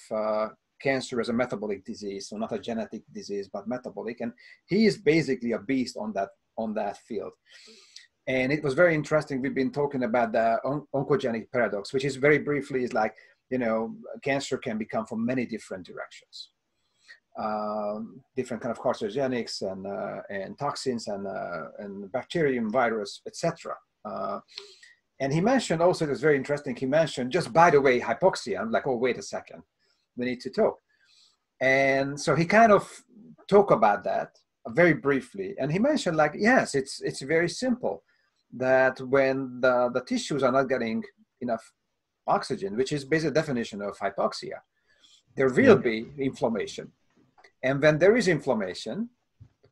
cancer as a metabolic disease, so not a genetic disease, but metabolic. And he is basically a beast on that field. And it was very interesting. We've been talking about the oncogenic paradox, which is very briefly is like, you know, cancer can become from many different directions, different kind of carcinogenics and toxins and bacterium, virus, etc. And he mentioned also, it was very interesting. He mentioned, just by the way, hypoxia. I'm like, oh, wait a second, we need to talk. And so he kind of talked about that very briefly. And he mentioned like, yes, it's very simple that when the tissues are not getting enough oxygen, which is basically the definition of hypoxia, there will be inflammation. And when there is inflammation,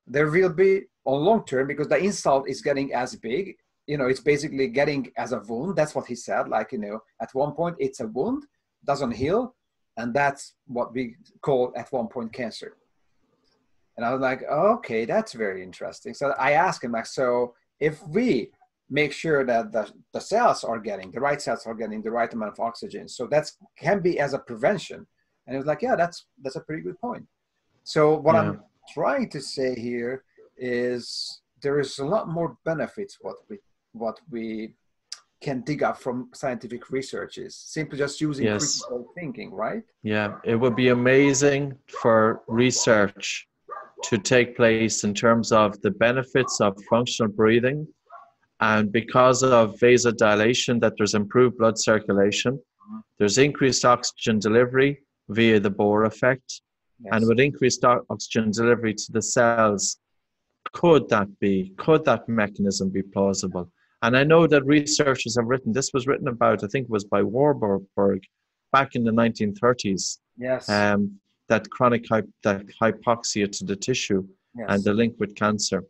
there will be on long term, because the insult is getting as big, you know, it's basically getting as a wound. That's what he said. Like, you know, at one point it's a wound, doesn't heal. And that's what we call at one point cancer. And I was like, okay, that's very interesting. So I asked him, like, so if we make sure that the cells are getting, the right cells are getting the right amount of oxygen, so that can be as a prevention. And it was like, yeah, that's a pretty good point. So what I'm trying to say here is there is a lot more benefits what we can dig up from scientific researches, simply just using critical thinking, right? Yeah, it would be amazing for research to take place in terms of the benefits of functional breathing, and because of vasodilation, that there's improved blood circulation, there's increased oxygen delivery via the Bohr effect, and with increased oxygen delivery to the cells, could that mechanism be plausible? And I know that researchers have written, this was written about, I think it was by Warburg back in the 1930s, that chronic that hypoxia to the tissue and the link with cancer.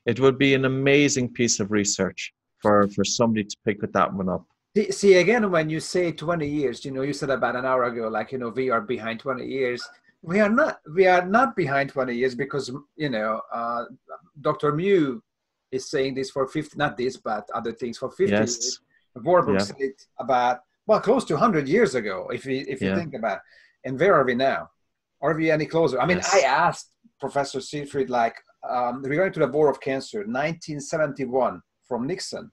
It would be an amazing piece of research for somebody to pick that one up. See, again, when you say 20 years, you know, you said about an hour ago, like, you know, we are behind 20 years. We are not behind 20 years because, you know, Dr. Mew is saying this for 50, not this, but other things for 50 years. Warburg said it about, well, close to 100 years ago, if you think about it. And where are we now? Are we any closer? I mean, I asked Professor Seyfried, like, regarding to the war of cancer, 1971 from Nixon,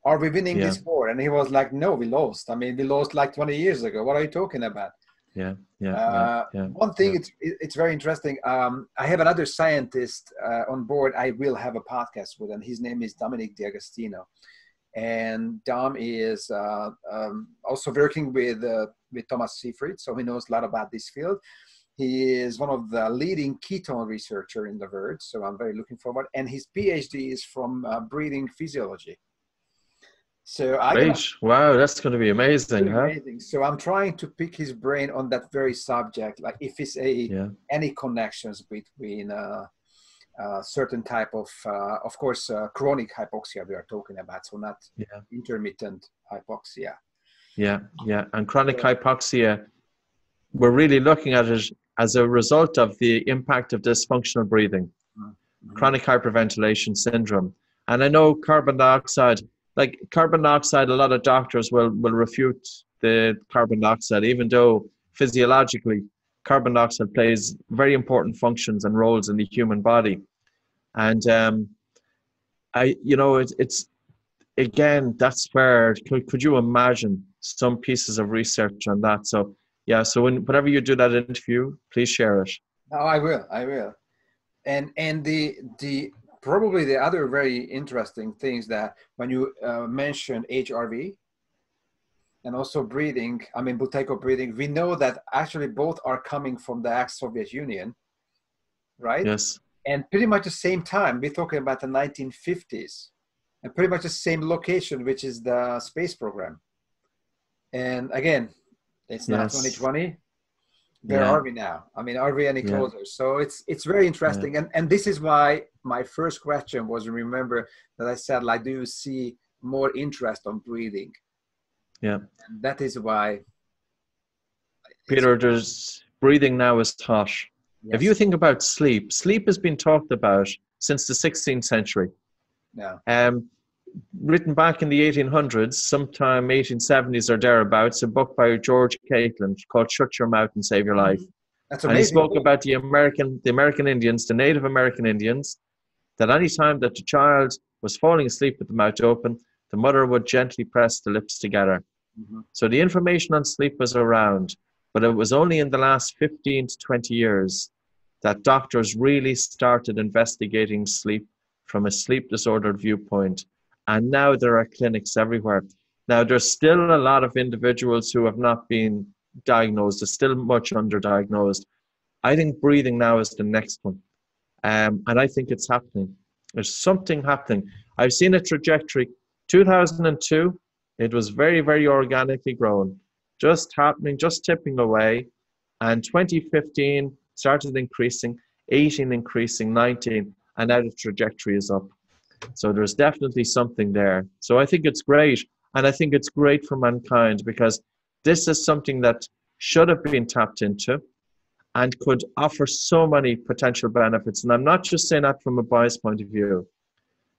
are we winning this war? And he was like, no, we lost. I mean, we lost like 20 years ago. What are you talking about? One thing, it's very interesting. I have another scientist on board I will have a podcast with, and his name is Dominic D'Agostino. And Dom is also working with Thomas Seyfried, so he knows a lot about this field. He is one of the leading ketone researcher in the world, so I'm very looking forward. And his PhD is from breathing physiology. So wow, that's going to be amazing, amazing. So I'm trying to pick his brain on that very subject, like if it's any connections between certain type of course, chronic hypoxia we are talking about, so not intermittent hypoxia. And chronic hypoxia, we're really looking at it as a result of the impact of dysfunctional breathing, chronic hyperventilation syndrome. And I know carbon dioxide, a lot of doctors will refute the carbon dioxide, even though physiologically carbon dioxide plays very important functions and roles in the human body. And you know, it's again, that's where, could you imagine some pieces of research on that? So yeah, so whenever you do that interview, please share it. Oh, I will. And the probably the other very interesting things that when you mentioned HRV and also breathing, I mean, Buteyko breathing, we know that actually both are coming from the ex-Soviet Union, right? Yes. And pretty much the same time, we're talking about the 1950s, and pretty much the same location, which is the space program. And again, it's not 2020. Where are we now? I mean, are we any closer? So it's very interesting. And this is why my first question was, remember that I said, like, do you see more interest on breathing? Yeah. And that is why. Peter, there's breathing now is hot. Yes. If you think about sleep, sleep has been talked about since the 16th century. Yeah. Written back in the 1800s, sometime 1870s or thereabouts, a book by George Catlin called "Shut Your Mouth and Save Your Life." That's amazing. And he spoke about the American Indians, the Native American Indians, that any time that the child was falling asleep with the mouth open, the mother would gently press the lips together. Mm-hmm. So the information on sleep was around, but it was only in the last 15 to 20 years that doctors really started investigating sleep from a sleep disordered viewpoint. And now there are clinics everywhere. Now, there's still a lot of individuals who have not been diagnosed. There's still much underdiagnosed. I think breathing now is the next one. And I think it's happening. There's something happening. I've seen a trajectory. 2002, it was very, very organically grown. Just happening, just tipping away. And 2015 started increasing, 18 increasing, 19, and now the trajectory is up. So there's definitely something there. So I think it's great. And I think it's great for mankind because this is something that should have been tapped into and could offer so many potential benefits. And I'm not just saying that from a bias point of view.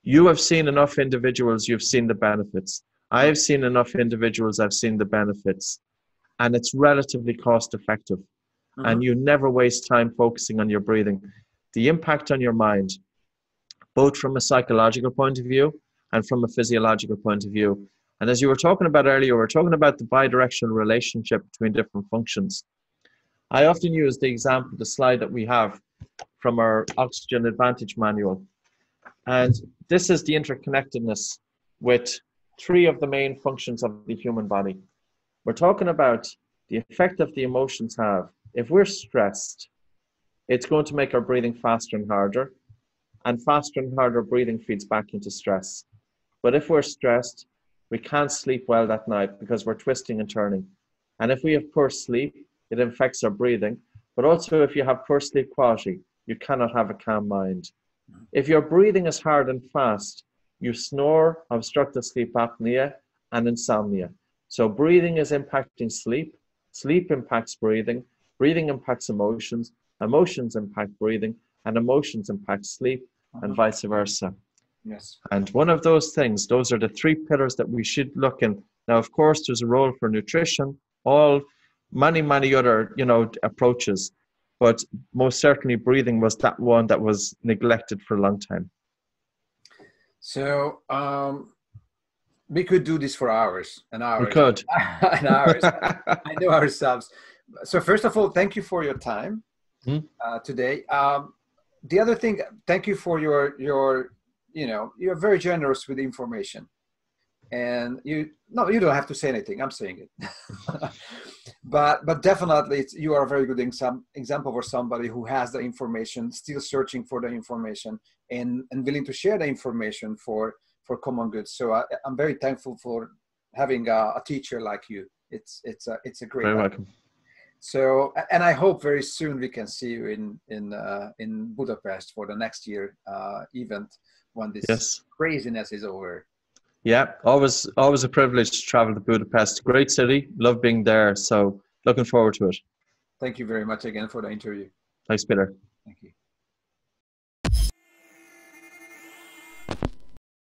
You have seen enough individuals, you've seen the benefits. I have seen enough individuals, I've seen the benefits. And it's relatively cost effective. Mm-hmm. And you never waste time focusing on your breathing. The impact on your mind, both from a psychological point of view and from a physiological point of view. And as you were talking about earlier, we're talking about the bidirectional relationship between different functions. I often use the example, the slide that we have from our Oxygen Advantage manual. And this is the interconnectedness with three of the main functions of the human body. We're talking about the effect that the emotions have. If we're stressed, it's going to make our breathing faster and harder. And faster and harder breathing feeds back into stress. But if we're stressed, we can't sleep well that night because we're twisting and turning. And if we have poor sleep, it affects our breathing. But also if you have poor sleep quality, you cannot have a calm mind. If your breathing is hard and fast, you snore, obstructive sleep apnea, and insomnia. So breathing is impacting sleep. Sleep impacts breathing. Breathing impacts emotions. Emotions impact breathing. And emotions impact sleep. And vice versa. Yes. And one of those things, those are the three pillars that we should look in. Now, of course, there's a role for nutrition, many other, approaches, but most certainly breathing was that one that was neglected for a long time. So we could do this for hours and hours. We could. And hours. I know ourselves. So first of all, thank you for your time today. The other thing, thank you for you're very generous with information, and you don't have to say anything. I'm saying it, but definitely you are a very good example for somebody who has the information, still searching for the information, and willing to share the information for common good. So I'm very thankful for having a teacher like you. It's a great. Very welcome. So, and I hope very soon we can see you in Budapest for the next year event when this craziness is over. Yeah, always a privilege to travel to Budapest. Great city, love being there. So looking forward to it. Thank you very much again for the interview. Thanks, Peter. Thank you.